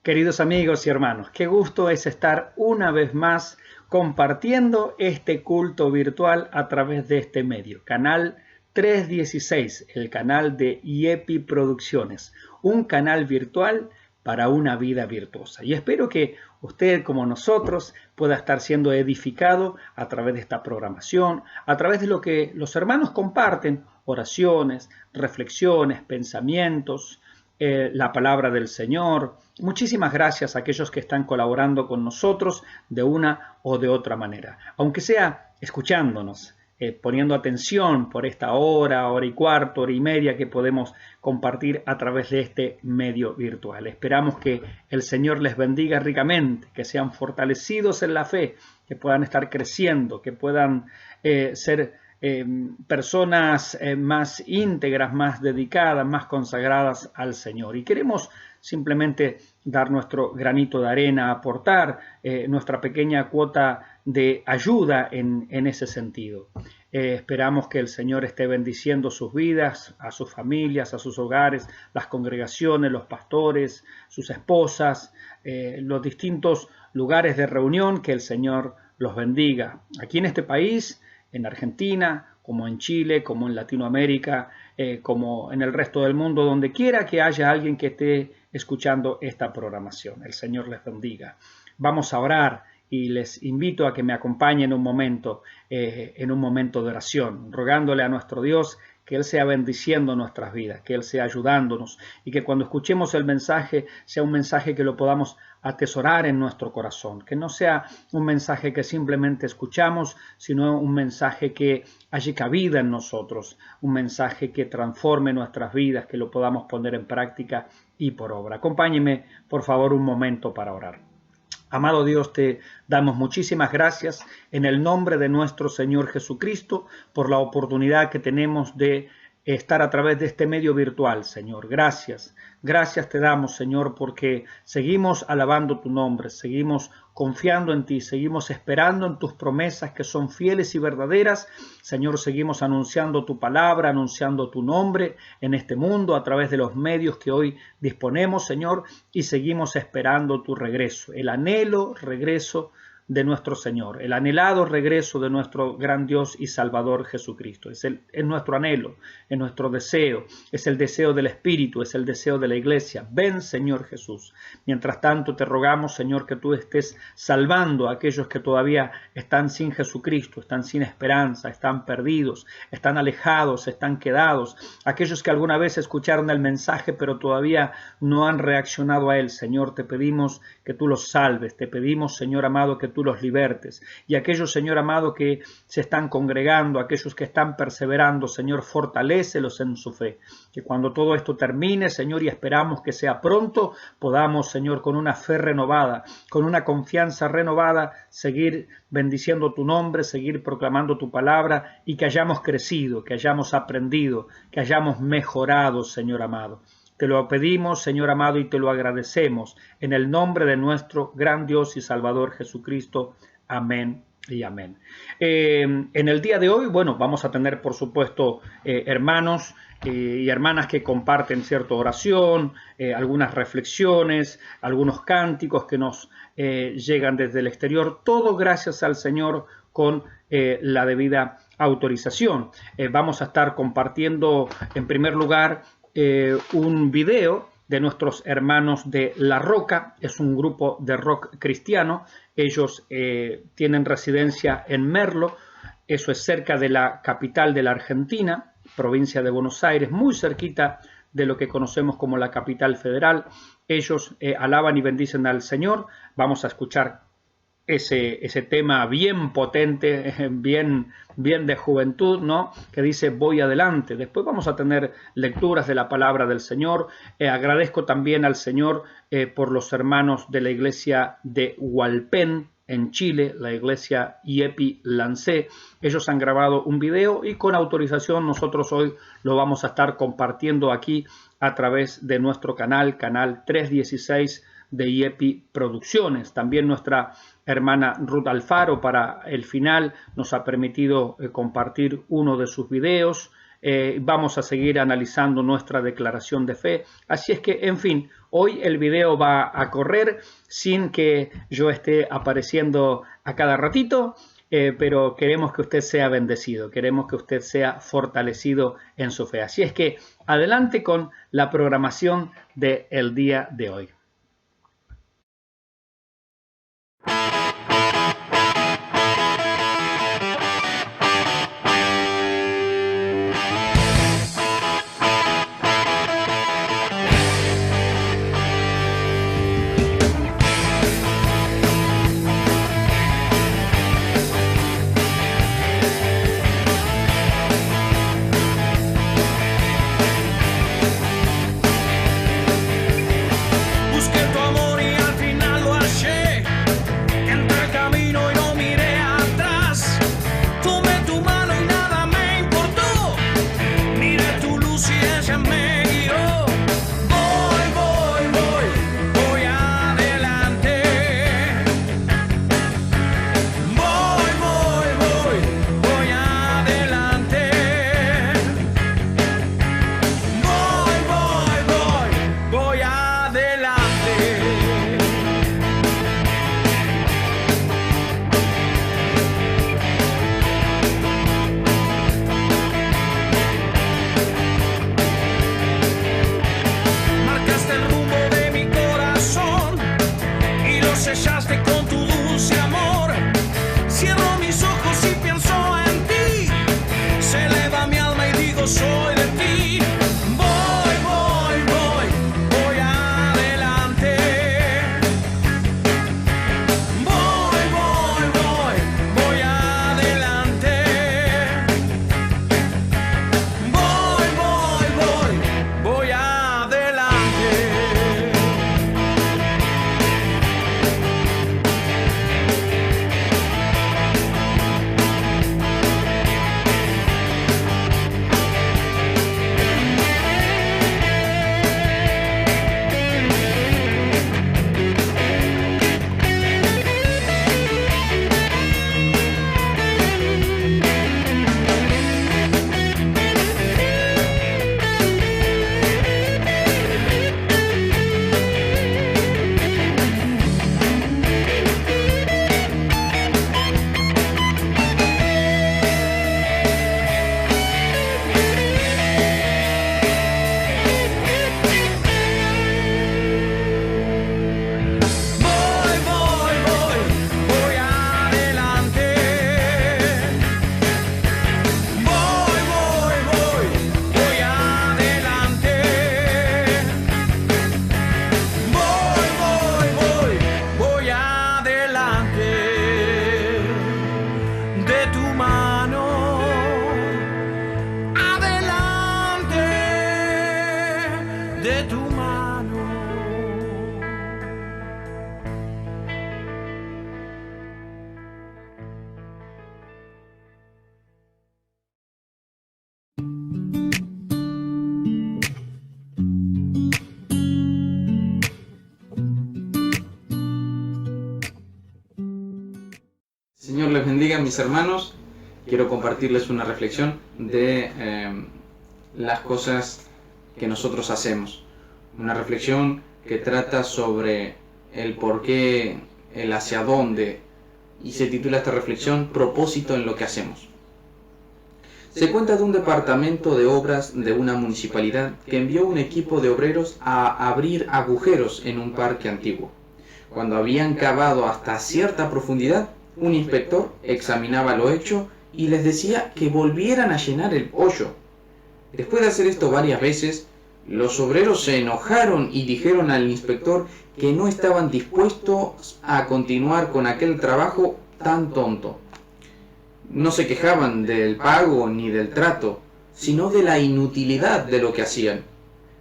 Queridos amigos y hermanos, qué gusto es estar una vez más compartiendo este culto virtual a través de este medio, Canal 316, el canal de IEPI Producciones, un canal virtual para una vida virtuosa. Y espero que usted, como nosotros, pueda estar siendo edificado a través de esta programación, a través de lo que los hermanos comparten, oraciones, reflexiones, pensamientos, la palabra del Señor. Muchísimas gracias a aquellos que están colaborando con nosotros de una o de otra manera, aunque sea escuchándonos, poniendo atención por esta hora, hora y cuarto, hora y media que podemos compartir a través de este medio virtual. Esperamos que el Señor les bendiga ricamente, que sean fortalecidos en la fe, que puedan estar creciendo, que puedan ser personas más íntegras, más dedicadas, más consagradas al Señor. Y queremos simplemente dar nuestro granito de arena, aportar nuestra pequeña cuota de ayuda en ese sentido. Esperamos que el Señor esté bendiciendo sus vidas, a sus familias, a sus hogares, las congregaciones, los pastores, sus esposas, los distintos lugares de reunión, que el Señor los bendiga. Aquí en este país, en Argentina, como en Chile, como en Latinoamérica, como en el resto del mundo, donde quiera que haya alguien que esté escuchando esta programación. El Señor les bendiga. Vamos a orar y les invito a que me acompañen en un momento de oración, rogándole a nuestro Dios que Él sea bendiciendo nuestras vidas, que Él sea ayudándonos y que cuando escuchemos el mensaje sea un mensaje que lo podamos atesorar en nuestro corazón, que no sea un mensaje que simplemente escuchamos, sino un mensaje que haya cabida en nosotros, un mensaje que transforme nuestras vidas, que lo podamos poner en práctica y por obra. Acompáñeme, por favor, un momento para orar. Amado Dios, te damos muchísimas gracias en el nombre de nuestro Señor Jesucristo por la oportunidad que tenemos de estar a través de este medio virtual, Señor. Gracias. Gracias te damos, Señor, porque seguimos alabando tu nombre, seguimos confiando en ti, seguimos esperando en tus promesas que son fieles y verdaderas. Señor, seguimos anunciando tu palabra, anunciando tu nombre en este mundo a través de los medios que hoy disponemos, Señor, y seguimos esperando tu regreso, el anhelo regreso de nuestro Señor, el anhelado regreso de nuestro gran Dios y Salvador Jesucristo. Es nuestro anhelo, es nuestro deseo, es el deseo del Espíritu, es el deseo de la Iglesia. Ven, Señor Jesús. Mientras tanto, te rogamos, Señor, que tú estés salvando a aquellos que todavía están sin Jesucristo, están sin esperanza, están perdidos, están alejados, están quedados. Aquellos que alguna vez escucharon el mensaje, pero todavía no han reaccionado a él. Señor, te pedimos que tú los salves. Te pedimos, Señor amado, que tú los libertes. Y aquellos, Señor amado, que se están congregando, aquellos que están perseverando, Señor, fortalécelos en su fe. Que cuando todo esto termine, Señor, y esperamos que sea pronto, podamos, Señor, con una fe renovada, con una confianza renovada, seguir bendiciendo tu nombre, seguir proclamando tu palabra y que hayamos crecido, que hayamos aprendido, que hayamos mejorado, Señor amado. Te lo pedimos, Señor amado, y te lo agradecemos en el nombre de nuestro gran Dios y Salvador Jesucristo. Amén y amén. En el día de hoy, bueno, vamos a tener, por supuesto, hermanos y hermanas que comparten cierta oración, algunas reflexiones, algunos cánticos que nos llegan desde el exterior. Todo gracias al Señor con la debida autorización. Vamos a estar compartiendo, en primer lugar, un video de nuestros hermanos de La Roca. Es un grupo de rock cristiano. Ellos tienen residencia en Merlo, eso es cerca de la capital de la Argentina, provincia de Buenos Aires, muy cerquita de lo que conocemos como la capital federal. Ellos alaban y bendicen al Señor. Vamos a escuchar ese tema bien potente, bien de juventud, ¿no? Que dice voy adelante. Después vamos a tener lecturas de la palabra del Señor. Agradezco también al Señor por los hermanos de la iglesia de Hualpén, en Chile, la iglesia IEPI Lancé. Ellos han grabado un video y con autorización nosotros hoy lo vamos a estar compartiendo aquí a través de nuestro canal 316 de IEPI Producciones. También nuestra hermana Ruth Alfaro para el final nos ha permitido compartir uno de sus videos Vamos a seguir analizando nuestra declaración de fe. Así es que, en fin, hoy el video va a correr sin que yo esté apareciendo a cada ratito, pero queremos que usted sea bendecido, queremos que usted sea fortalecido en su fe. Así es que adelante con la programación del día de hoy. Señor les bendiga, mis hermanos. Quiero compartirles una reflexión de las cosas que nosotros hacemos. Una reflexión que trata sobre el por qué, el hacia dónde, y se titula esta reflexión Propósito en lo que hacemos. Se cuenta de un departamento de obras de una municipalidad que envió un equipo de obreros a abrir agujeros en un parque antiguo. Cuando habían cavado hasta cierta profundidad, un inspector examinaba lo hecho y les decía que volvieran a llenar el hoyo. Después de hacer esto varias veces, los obreros se enojaron y dijeron al inspector que no estaban dispuestos a continuar con aquel trabajo tan tonto. No se quejaban del pago ni del trato, sino de la inutilidad de lo que hacían.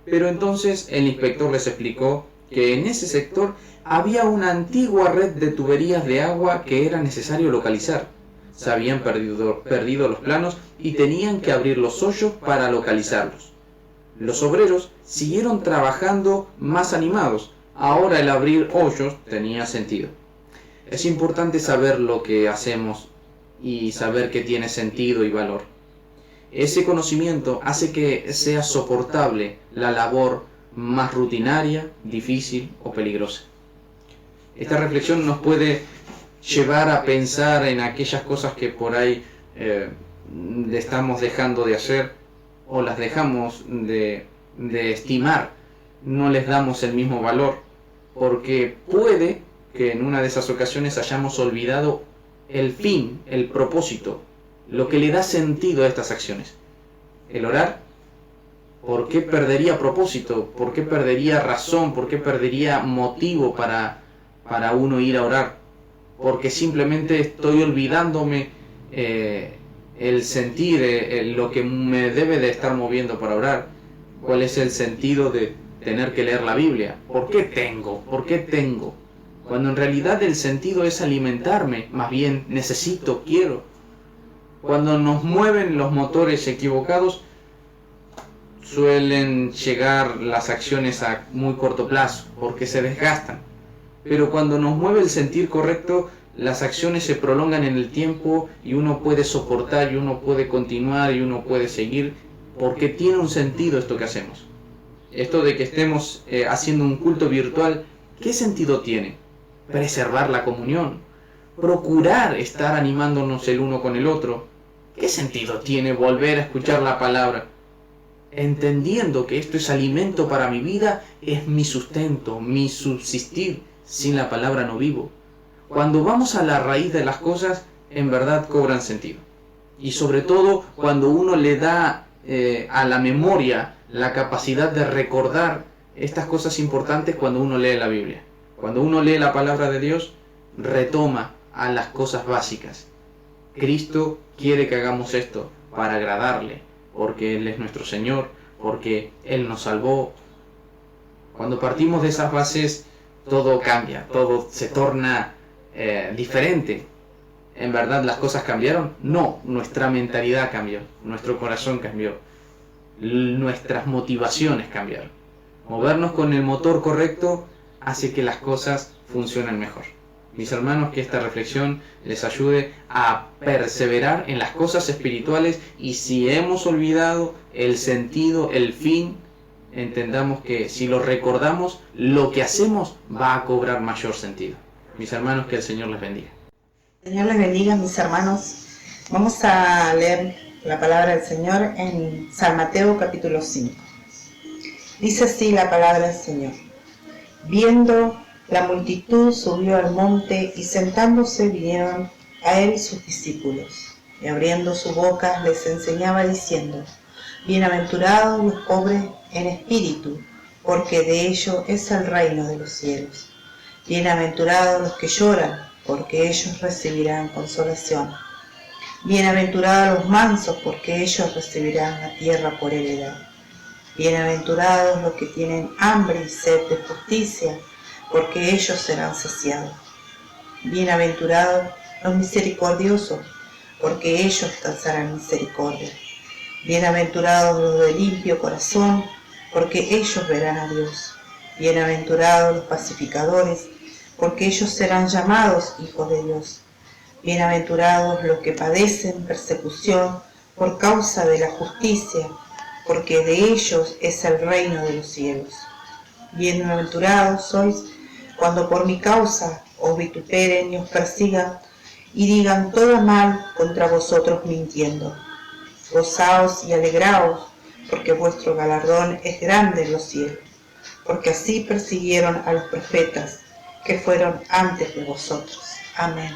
Pero entonces el inspector les explicó que en ese sector había una antigua red de tuberías de agua que era necesario localizar. Se habían perdido los planos y tenían que abrir los hoyos para localizarlos. Los obreros siguieron trabajando más animados. Ahora el abrir hoyos tenía sentido. Es importante saber lo que hacemos y saber que tiene sentido y valor. ese conocimiento hace que sea soportable la labor más rutinaria, difícil o peligrosa. Esta reflexión nos puede llevar a pensar en aquellas cosas que por ahí estamos dejando de hacer o las dejamos de estimar, no les damos el mismo valor, porque puede que en una de esas ocasiones hayamos olvidado el fin, el propósito, lo que le da sentido a estas acciones. El orar, ¿por qué perdería propósito? ¿Por qué perdería razón? ¿Por qué perdería motivo para uno ir a orar? Porque simplemente estoy olvidándome el sentir, lo que me debe de estar moviendo para orar. ¿Cuál es el sentido de tener que leer la Biblia? ¿Por qué tengo? ¿Por qué tengo? Cuando en realidad el sentido es alimentarme, más bien necesito, quiero. Cuando nos mueven los motores equivocados, suelen llegar las acciones a muy corto plazo, porque se desgastan. Pero cuando nos mueve el sentir correcto, las acciones se prolongan en el tiempo y uno puede soportar y uno puede continuar y uno puede seguir, porque tiene un sentido esto que hacemos. Esto de que estemos haciendo un culto virtual, ¿qué sentido tiene? Preservar la comunión, procurar estar animándonos el uno con el otro. ¿Qué sentido tiene volver a escuchar la palabra? Entendiendo que esto es alimento para mi vida, es mi sustento, mi subsistir. Sin la palabra no vivo. Cuando vamos a la raíz de las cosas, en verdad cobran sentido. Y sobre todo cuando uno le da a la memoria la capacidad de recordar estas cosas importantes cuando uno lee la Biblia. Cuando uno lee la palabra de Dios, retoma a las cosas básicas. Cristo quiere que hagamos esto para agradarle, porque Él es nuestro Señor, porque Él nos salvó. Cuando partimos de esas bases, todo cambia, todo se torna diferente. ¿En verdad las cosas cambiaron? No, nuestra mentalidad cambió, nuestro corazón cambió, nuestras motivaciones cambiaron. Movernos con el motor correcto hace que las cosas funcionen mejor. Mis hermanos, que esta reflexión les ayude a perseverar en las cosas espirituales, y si hemos olvidado el sentido, el fin, entendamos que si lo recordamos, lo que hacemos va a cobrar mayor sentido. Mis hermanos, que el Señor les bendiga. Señor les bendiga, mis hermanos. Vamos a leer la palabra del Señor en San Mateo capítulo 5. Dice así la palabra del Señor. Viendo la multitud, subió al monte, y sentándose vinieron a él sus discípulos. Y abriendo su boca les enseñaba diciendo: Bienaventurados los pobres en espíritu, porque de ellos es el reino de los cielos. Bienaventurados los que lloran, porque ellos recibirán consolación. Bienaventurados los mansos, porque ellos recibirán la tierra por heredad. Bienaventurados los que tienen hambre y sed de justicia, porque ellos serán saciados. Bienaventurados los misericordiosos, porque ellos alcanzarán misericordia. Bienaventurados los de limpio corazón, porque ellos verán a Dios. Bienaventurados los pacificadores, porque ellos serán llamados hijos de Dios. Bienaventurados los que padecen persecución por causa de la justicia, porque de ellos es el reino de los cielos. Bienaventurados sois cuando por mi causa os vituperen y os persigan, y digan todo mal contra vosotros mintiendo. Gozaos y alegraos, porque vuestro galardón es grande en los cielos, porque así persiguieron a los profetas que fueron antes de vosotros. Amén.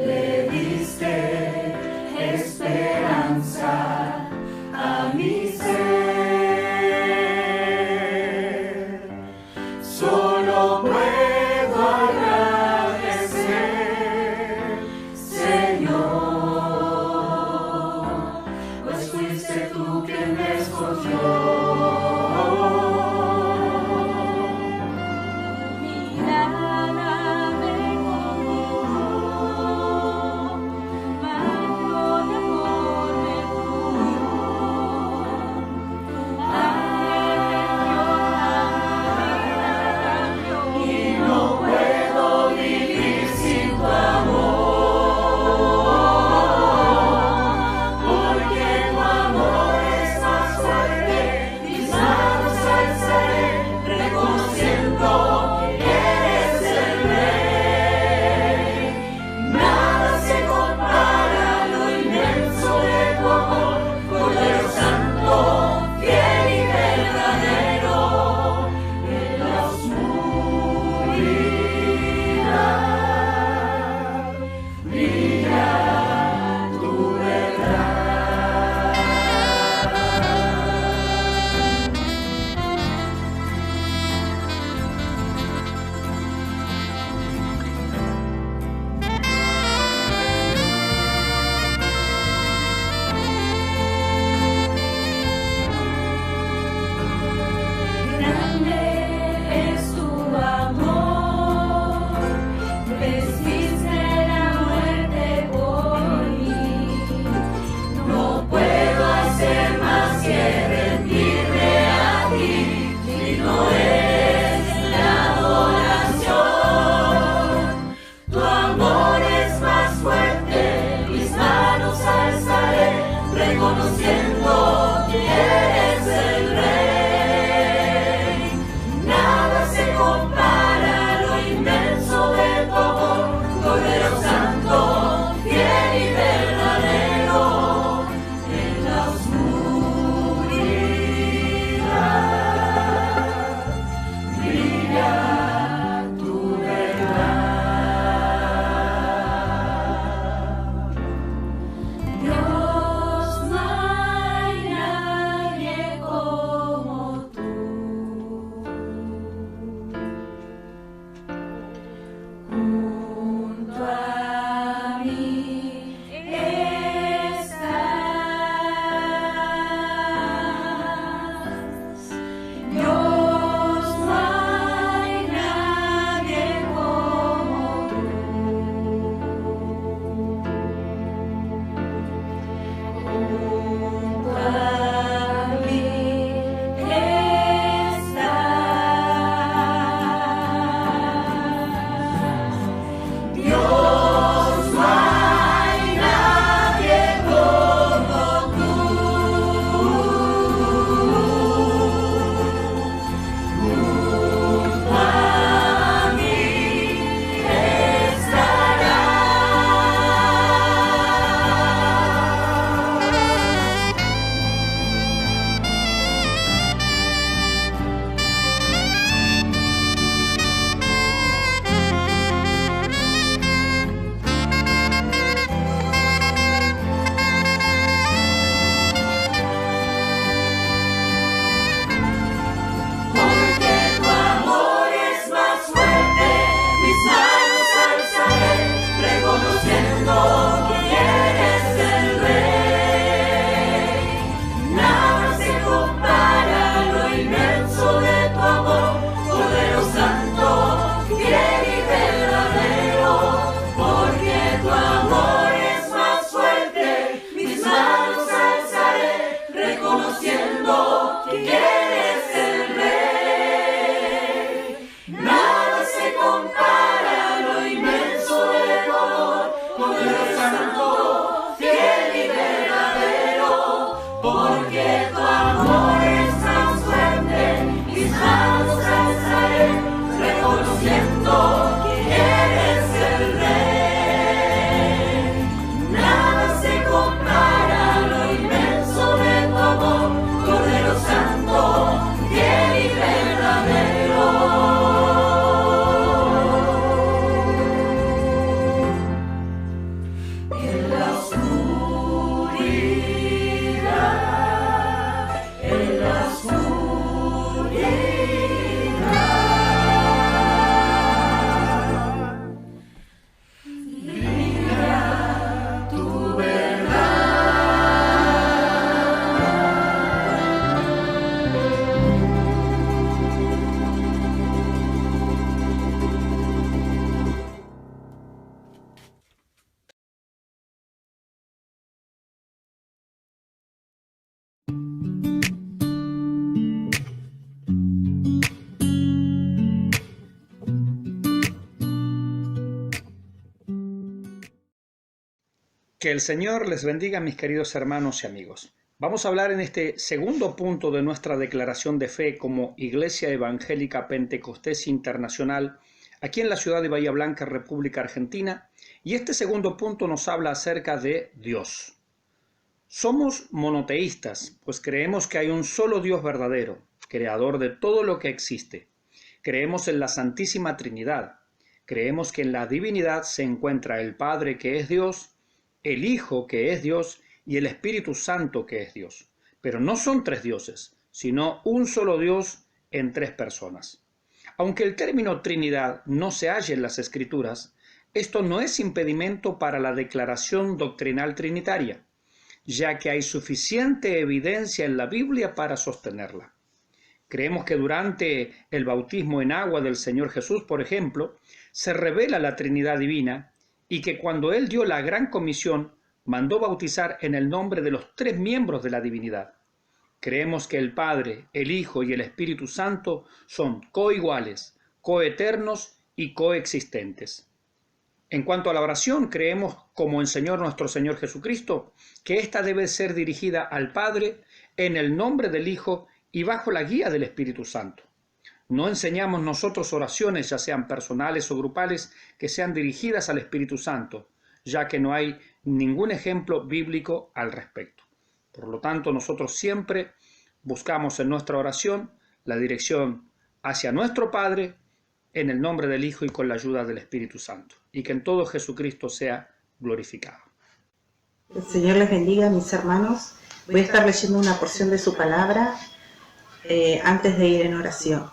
le diste esperanza a mi ser. Solo puedo agradecer, Señor, pues fuiste tú quien me escogió. Mi alma me conmovió. Que el Señor les bendiga, mis queridos hermanos y amigos. Vamos a hablar en este segundo punto de nuestra declaración de fe como Iglesia Evangélica Pentecostés Internacional, aquí en la ciudad de Bahía Blanca, República Argentina, y este segundo punto nos habla acerca de Dios. Somos monoteístas, pues creemos que hay un solo Dios verdadero, creador de todo lo que existe. Creemos en la Santísima Trinidad. Creemos que en la divinidad se encuentra el Padre, que es Dios, el Hijo, que es Dios, y el Espíritu Santo, que es Dios. Pero no son tres dioses, sino un solo Dios en tres personas. Aunque el término Trinidad no se halle en las Escrituras, esto no es impedimento para la declaración doctrinal trinitaria, ya que hay suficiente evidencia en la Biblia para sostenerla. Creemos que durante el bautismo en agua del Señor Jesús, por ejemplo, se revela la Trinidad divina, y que cuando Él dio la gran comisión, mandó bautizar en el nombre de los tres miembros de la divinidad. Creemos que el Padre, el Hijo y el Espíritu Santo son coiguales, coeternos y coexistentes. En cuanto a la oración, creemos, como enseñó nuestro Señor Jesucristo, que ésta debe ser dirigida al Padre en el nombre del Hijo y bajo la guía del Espíritu Santo. No enseñamos nosotros oraciones, ya sean personales o grupales, que sean dirigidas al Espíritu Santo, ya que no hay ningún ejemplo bíblico al respecto. Por lo tanto, nosotros siempre buscamos en nuestra oración la dirección hacia nuestro Padre, en el nombre del Hijo y con la ayuda del Espíritu Santo, y que en todo Jesucristo sea glorificado. El Señor les bendiga, mis hermanos. Voy a estar leyendo una porción de su palabra antes de ir en oración.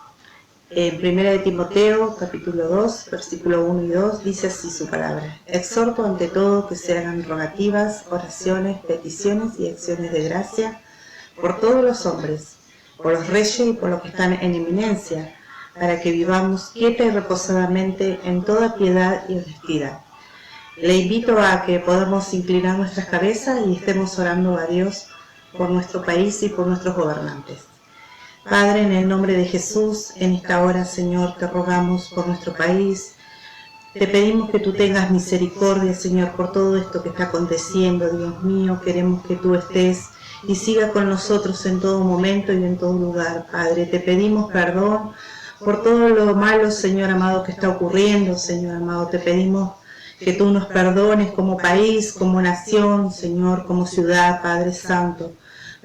En 1 Timoteo, capítulo 2, versículo 1 y 2, dice así su palabra. Exhorto ante todo que se hagan rogativas, oraciones, peticiones y acciones de gracia por todos los hombres, por los reyes y por los que están en eminencia, para que vivamos quieta y reposadamente en toda piedad y honestidad. Le invito a que podamos inclinar nuestras cabezas y estemos orando a Dios por nuestro país y por nuestros gobernantes. Padre, en el nombre de Jesús, en esta hora, Señor, te rogamos por nuestro país. Te pedimos que tú tengas misericordia, Señor, por todo esto que está aconteciendo, Dios mío. Queremos que tú estés y sigas con nosotros en todo momento y en todo lugar, Padre. Te pedimos perdón por todo lo malo, Señor amado, que está ocurriendo, Señor amado. Te pedimos que tú nos perdones como país, como nación, Señor, como ciudad, Padre Santo,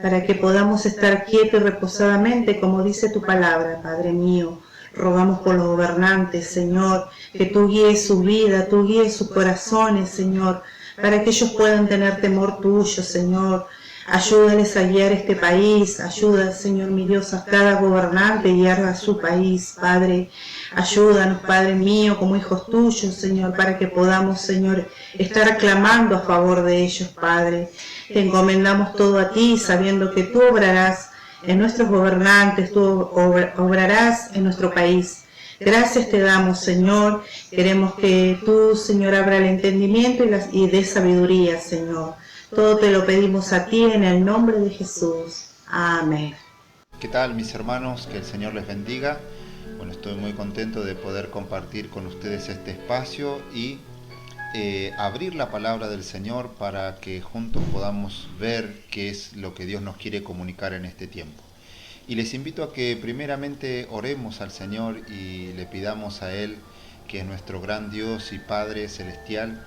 para que podamos estar quietos y reposadamente, como dice tu palabra, Padre mío. Rogamos por los gobernantes, Señor, que tú guíes su vida, tú guíes sus corazones, Señor, para que ellos puedan tener temor tuyo, Señor. Ayúdales a guiar este país, ayuda, Señor mi Dios, a cada gobernante a guiar a su país, Padre. Ayúdanos, Padre mío, como hijos tuyos, Señor, para que podamos, Señor, estar clamando a favor de ellos, Padre. Te encomendamos todo a ti, sabiendo que tú obrarás en nuestros gobernantes, tú obrarás en nuestro país. Gracias te damos, Señor. Queremos que tú, Señor, abra el entendimiento y dé sabiduría, Señor. Todo te lo pedimos a ti en el nombre de Jesús. Amén. ¿Qué tal, mis hermanos? Que el Señor les bendiga. Bueno, estoy muy contento de poder compartir con ustedes este espacio y abrir la palabra del Señor para que juntos podamos ver qué es lo que Dios nos quiere comunicar en este tiempo. Y les invito a que primeramente oremos al Señor y le pidamos a Él, que es nuestro gran Dios y Padre Celestial,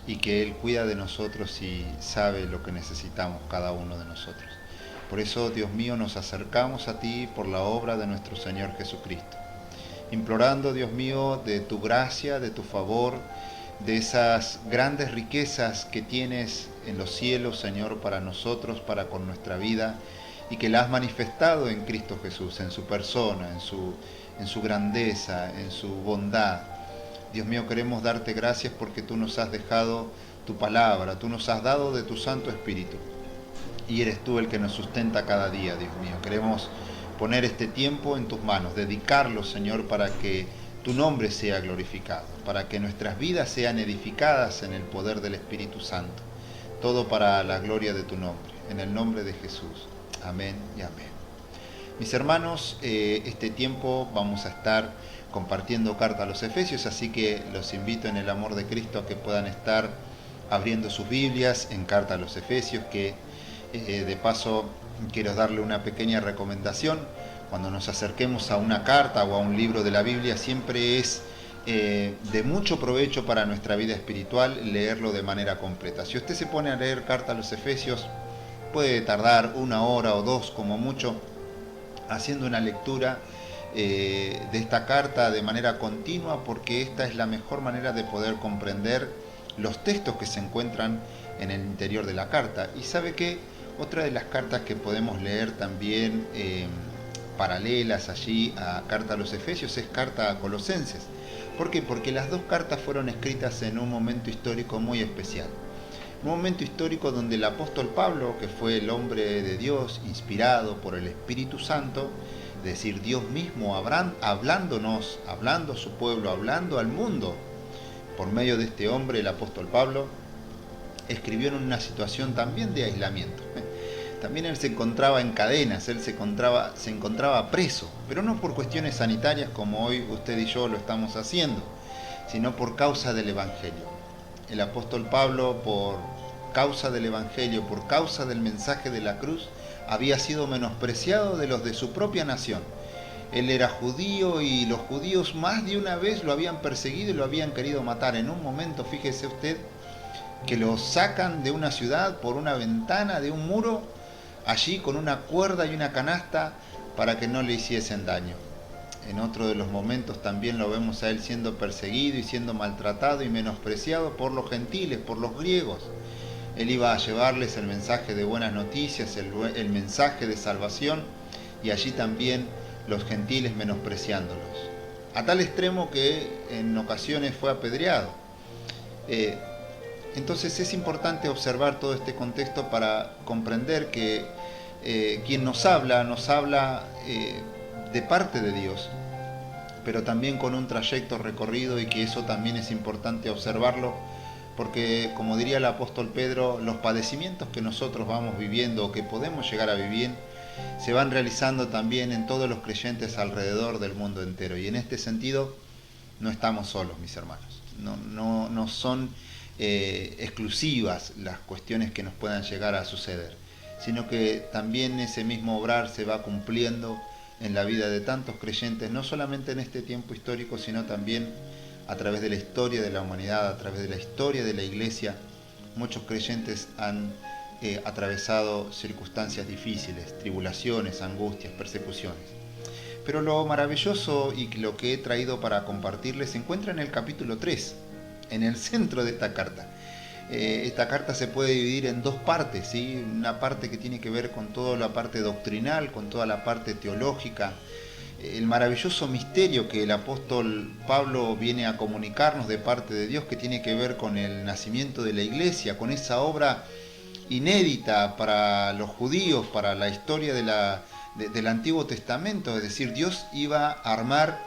y que Él cuida de nosotros y sabe lo que necesitamos cada uno de nosotros. Por eso, Dios mío, nos acercamos a ti por la obra de nuestro Señor Jesucristo, implorando, Dios mío, de tu gracia, de tu favor, de esas grandes riquezas que tienes en los cielos, Señor, para nosotros, para con nuestra vida, y que la has manifestado en Cristo Jesús, en su persona, en su grandeza, en su bondad. Dios mío, queremos darte gracias porque tú nos has dejado tu palabra, tú nos has dado de tu Santo Espíritu, y eres tú el que nos sustenta cada día, Dios mío. Queremos poner este tiempo en tus manos, dedicarlo, Señor, para que tu nombre sea glorificado, para que nuestras vidas sean edificadas en el poder del Espíritu Santo. Todo para la gloria de tu nombre, en el nombre de Jesús. Amén y amén. Mis hermanos, este tiempo vamos a estar compartiendo carta a los Efesios, así que los invito en el amor de Cristo a que puedan estar abriendo sus Biblias en Carta a los Efesios, que de paso quiero darle una pequeña recomendación. Cuando nos acerquemos a una carta o a un libro de la Biblia, siempre es de mucho provecho para nuestra vida espiritual leerlo de manera completa. Si usted se pone a leer Carta a los Efesios, puede tardar 1 hora o 2 como mucho haciendo una lectura de esta carta de manera continua, porque esta es la mejor manera de poder comprender los textos que se encuentran en el interior de la carta. Y sabe que otra de las cartas que podemos leer también paralelas allí a Carta a los Efesios es Carta a Colosenses. ¿Por qué? Porque las dos cartas fueron escritas en un momento histórico muy especial. Un momento histórico donde el apóstol Pablo, que fue el hombre de Dios, inspirado por el Espíritu Santo, es decir, Dios mismo hablándonos, hablando a su pueblo, hablando al mundo, por medio de este hombre, el apóstol Pablo, escribió en una situación también de aislamiento. También él se encontraba en cadenas, él se encontraba preso, pero no por cuestiones sanitarias como hoy usted y yo lo estamos haciendo, sino por causa del Evangelio. El apóstol Pablo, por causa del Evangelio, por causa del mensaje de la cruz, había sido menospreciado de los de su propia nación. Él era judío y los judíos más de una vez lo habían perseguido y lo habían querido matar. En un momento, fíjese usted, que lo sacan de una ciudad por una ventana de un muro, allí con una cuerda y una canasta para que no le hiciesen daño. En otro de los momentos también lo vemos a él siendo perseguido y siendo maltratado y menospreciado por los gentiles, por los griegos. Él iba a llevarles el mensaje de buenas noticias, el mensaje de salvación, y allí también los gentiles menospreciándolos. A tal extremo que en ocasiones fue apedreado. Entonces es importante observar todo este contexto para comprender que quien nos habla de parte de Dios, pero también con un trayecto recorrido, y que eso también es importante observarlo, porque como diría el apóstol Pedro, los padecimientos que nosotros vamos viviendo o que podemos llegar a vivir se van realizando también en todos los creyentes alrededor del mundo entero, y en este sentido no estamos solos, mis hermanos. No son exclusivas las cuestiones que nos puedan llegar a suceder, sino que también ese mismo obrar se va cumpliendo en la vida de tantos creyentes, no solamente en este tiempo histórico, sino también a través de la historia de la humanidad, a través de la historia de la Iglesia. Muchos creyentes han atravesado circunstancias difíciles, tribulaciones, angustias, persecuciones. Pero lo maravilloso y lo que he traído para compartirles se encuentra en el capítulo 3, en el centro de esta carta. Esta carta se puede dividir en dos partes, ¿sí? Una parte que tiene que ver con toda la parte doctrinal, con toda la parte teológica, el maravilloso misterio que el apóstol Pablo viene a comunicarnos de parte de Dios, que tiene que ver con el nacimiento de la Iglesia, con esa obra inédita para los judíos, para la historia del Antiguo Testamento. Es decir, Dios iba a armar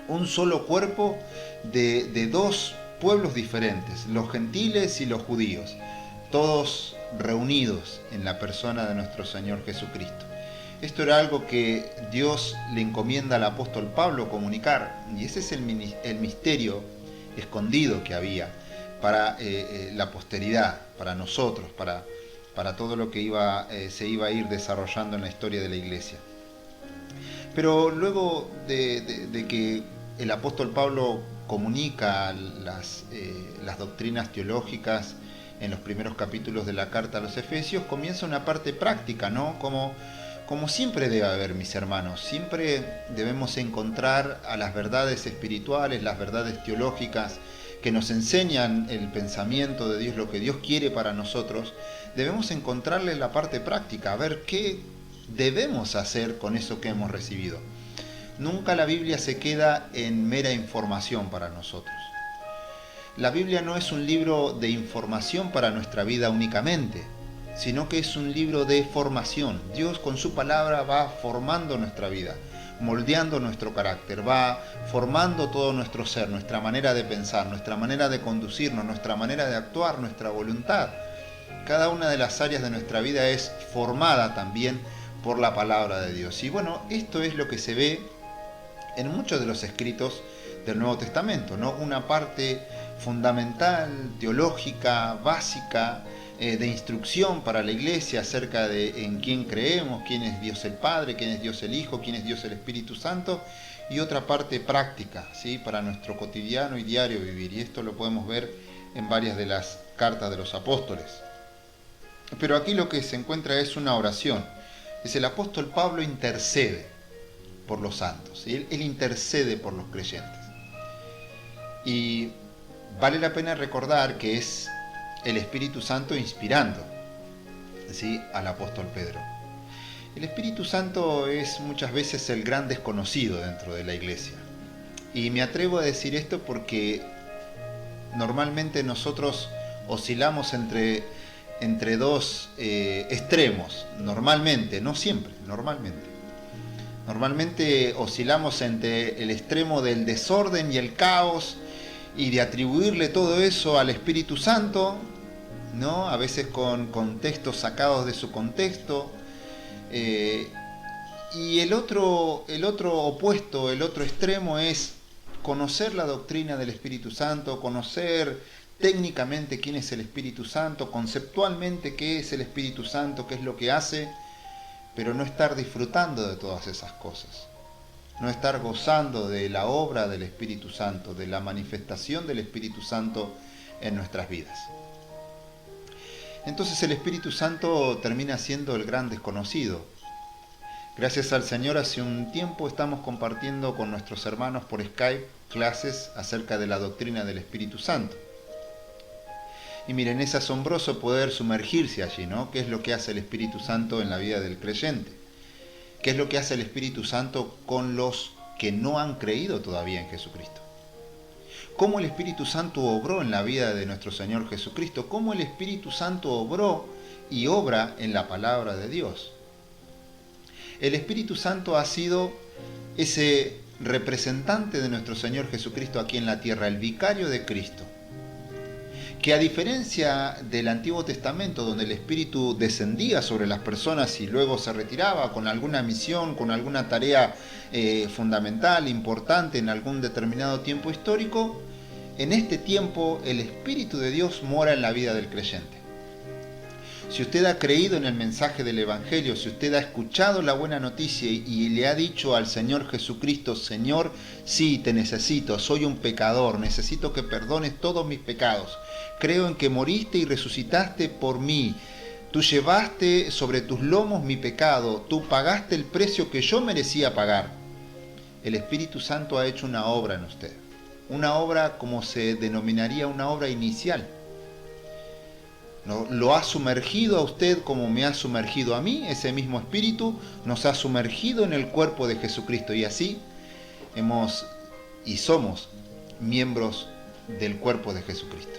un solo cuerpo de dos pueblos diferentes, los gentiles y los judíos, todos reunidos en la persona de nuestro Señor Jesucristo. Esto era algo que Dios le encomienda al apóstol Pablo comunicar, y ese es el misterio escondido que había para la posteridad, para nosotros, para todo lo que se iba a ir desarrollando en la historia de la Iglesia. Pero luego de que el apóstol Pablo comunica las doctrinas teológicas en los primeros capítulos de la carta a los Efesios, comienza una parte práctica, ¿no? Como siempre debe haber, mis hermanos. Siempre debemos encontrar a las verdades espirituales, las verdades teológicas que nos enseñan el pensamiento de Dios, lo que Dios quiere para nosotros. Debemos encontrarle la parte práctica, a ver qué debemos hacer con eso que hemos recibido. Nunca la Biblia se queda en mera información para nosotros. La Biblia no es un libro de información para nuestra vida únicamente, sino que es un libro de formación. Dios con su palabra va formando nuestra vida, moldeando nuestro carácter, va formando todo nuestro ser, nuestra manera de pensar, nuestra manera de conducirnos, nuestra manera de actuar, nuestra voluntad. Cada una de las áreas de nuestra vida es formada también por la palabra de Dios. Y bueno, esto es lo que se ve en muchos de los escritos del Nuevo Testamento, ¿no? Una parte fundamental, teológica, básica, de instrucción para la iglesia acerca de en quién creemos, quién es Dios el Padre, quién es Dios el Hijo, quién es Dios el Espíritu Santo, y otra parte práctica, ¿sí? Para nuestro cotidiano y diario vivir. Y esto lo podemos ver en varias de las cartas de los apóstoles. Pero aquí lo que se encuentra es una oración. Es el apóstol Pablo intercede por los santos, ¿sí? Él intercede por los creyentes. Y vale la pena recordar que es el Espíritu Santo inspirando, ¿sí?, al apóstol Pedro. El Espíritu Santo es muchas veces el gran desconocido dentro de la iglesia. Y me atrevo a decir esto porque normalmente nosotros oscilamos entre dos extremos, normalmente, no siempre, normalmente. Normalmente oscilamos entre el extremo del desorden y el caos y de atribuirle todo eso al Espíritu Santo, ¿no? A veces con contextos sacados de su contexto. Y el otro opuesto, el otro extremo es conocer la doctrina del Espíritu Santo, conocer técnicamente quién es el Espíritu Santo, conceptualmente qué es el Espíritu Santo, qué es lo que hace, pero no estar disfrutando de todas esas cosas, no estar gozando de la obra del Espíritu Santo, de la manifestación del Espíritu Santo en nuestras vidas. Entonces el Espíritu Santo termina siendo el gran desconocido. Gracias al Señor, hace un tiempo estamos compartiendo con nuestros hermanos por Skype clases acerca de la doctrina del Espíritu Santo. Y miren, es asombroso poder sumergirse allí, ¿no? ¿Qué es lo que hace el Espíritu Santo en la vida del creyente? ¿Qué es lo que hace el Espíritu Santo con los que no han creído todavía en Jesucristo? ¿Cómo el Espíritu Santo obró en la vida de nuestro Señor Jesucristo? ¿Cómo el Espíritu Santo obró y obra en la palabra de Dios? El Espíritu Santo ha sido ese representante de nuestro Señor Jesucristo aquí en la tierra, el vicario de Cristo, que a diferencia del Antiguo Testamento, donde el Espíritu descendía sobre las personas y luego se retiraba con alguna misión, con alguna tarea fundamental, importante en algún determinado tiempo histórico, en este tiempo el Espíritu de Dios mora en la vida del creyente. Si usted ha creído en el mensaje del Evangelio, si usted ha escuchado la buena noticia y le ha dicho al Señor Jesucristo: Señor, sí, te necesito, soy un pecador, necesito que perdones todos mis pecados, creo en que moriste y resucitaste por mí, tú llevaste sobre tus lomos mi pecado, tú pagaste el precio que yo merecía pagar. El Espíritu Santo ha hecho una obra en usted, una obra como se denominaría una obra inicial. Lo ha sumergido a usted como me ha sumergido a mí. Ese mismo Espíritu nos ha sumergido en el cuerpo de Jesucristo y así somos miembros del cuerpo de Jesucristo.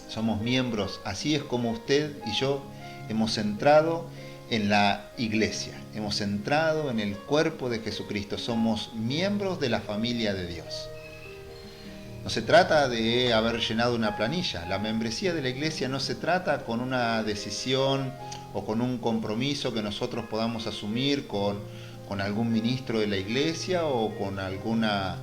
Somos miembros, así es como usted y yo hemos entrado en la iglesia, hemos entrado en el cuerpo de Jesucristo, somos miembros de la familia de Dios. No se trata de haber llenado una planilla. La membresía de la iglesia no se trata con una decisión o con un compromiso que nosotros podamos asumir con algún ministro de la iglesia o con alguna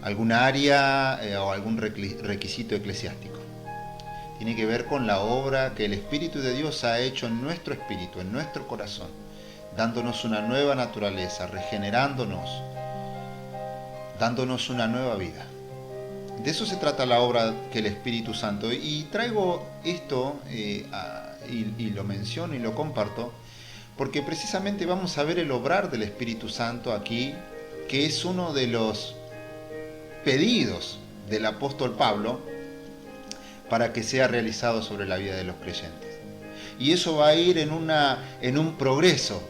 algún área o algún requisito eclesiástico. Tiene que ver con la obra que el Espíritu de Dios ha hecho en nuestro espíritu, en nuestro corazón, dándonos una nueva naturaleza, regenerándonos, dándonos una nueva vida. De eso se trata la obra que el Espíritu Santo. Y traigo esto y lo menciono y lo comparto porque precisamente vamos a ver el obrar del Espíritu Santo aquí, que es uno de los pedidos del apóstol Pablo para que sea realizado sobre la vida de los creyentes. Y eso va a ir en un progreso.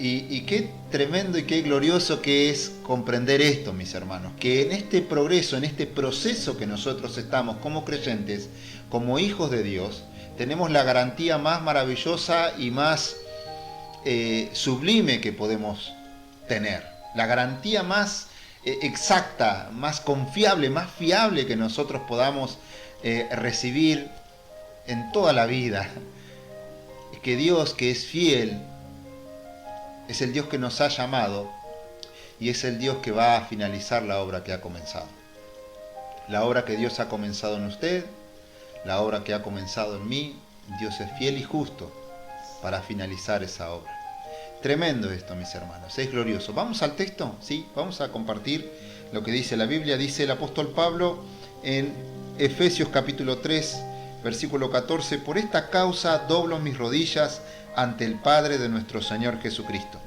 Y qué tremendo y qué glorioso que es comprender esto, mis hermanos, que en este progreso, en este proceso que nosotros estamos como creyentes, como hijos de Dios, tenemos la garantía más maravillosa y más sublime que podemos tener, la garantía más exacta, más confiable, más fiable que nosotros podamos recibir en toda la vida, que Dios, que es fiel, es el Dios que nos ha llamado y es el Dios que va a finalizar la obra que ha comenzado. La obra que Dios ha comenzado en usted, la obra que ha comenzado en mí, Dios es fiel y justo para finalizar esa obra. Tremendo esto, mis hermanos, es glorioso. ¿Vamos al texto? Sí, vamos a compartir lo que dice la Biblia. Dice el apóstol Pablo en Efesios capítulo 3, versículo 14: por esta causa doblo mis rodillas ante el Padre de nuestro Señor Jesucristo,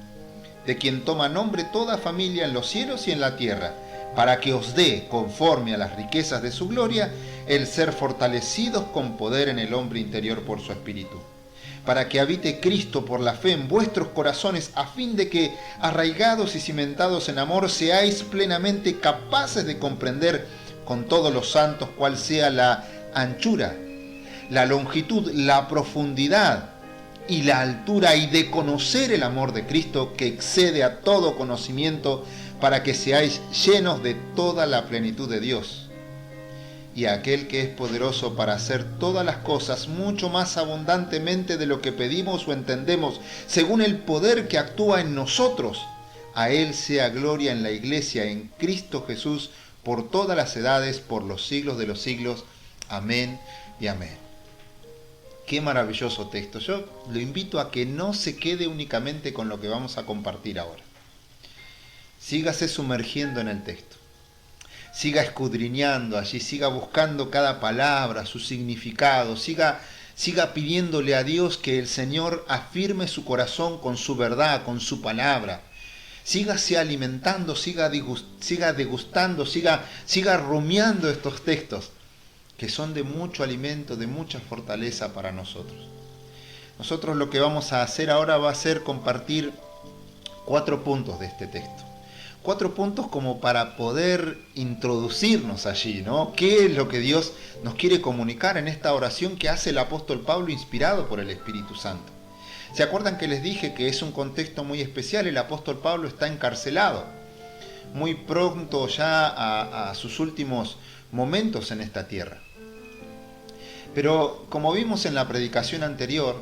de quien toma nombre toda familia en los cielos y en la tierra, para que os dé, conforme a las riquezas de su gloria, el ser fortalecidos con poder en el hombre interior por su Espíritu, para que habite Cristo por la fe en vuestros corazones, a fin de que, arraigados y cimentados en amor, seáis plenamente capaces de comprender con todos los santos cuál sea la anchura, la longitud, la profundidad y la altura, y de conocer el amor de Cristo que excede a todo conocimiento, para que seáis llenos de toda la plenitud de Dios. Y a aquel que es poderoso para hacer todas las cosas mucho más abundantemente de lo que pedimos o entendemos, según el poder que actúa en nosotros, a Él sea gloria en la Iglesia, en Cristo Jesús, por todas las edades, por los siglos de los siglos. Amén y amén. Qué maravilloso texto. Yo lo invito a que no se quede únicamente con lo que vamos a compartir ahora. Sígase sumergiendo en el texto. Siga escudriñando allí, siga buscando cada palabra, su significado, siga pidiéndole a Dios que el Señor afirme su corazón con su verdad, con su palabra. Sígase alimentando, siga degustando, siga rumiando estos textos, que son de mucho alimento, de mucha fortaleza para nosotros. Nosotros lo que vamos a hacer ahora va a ser compartir 4 puntos de este texto. 4 puntos como para poder introducirnos allí, ¿no? ¿Qué es lo que Dios nos quiere comunicar en esta oración que hace el apóstol Pablo inspirado por el Espíritu Santo? ¿Se acuerdan que les dije que es un contexto muy especial? El apóstol Pablo está encarcelado, muy pronto ya a sus últimos momentos en esta tierra. Pero como vimos en la predicación anterior,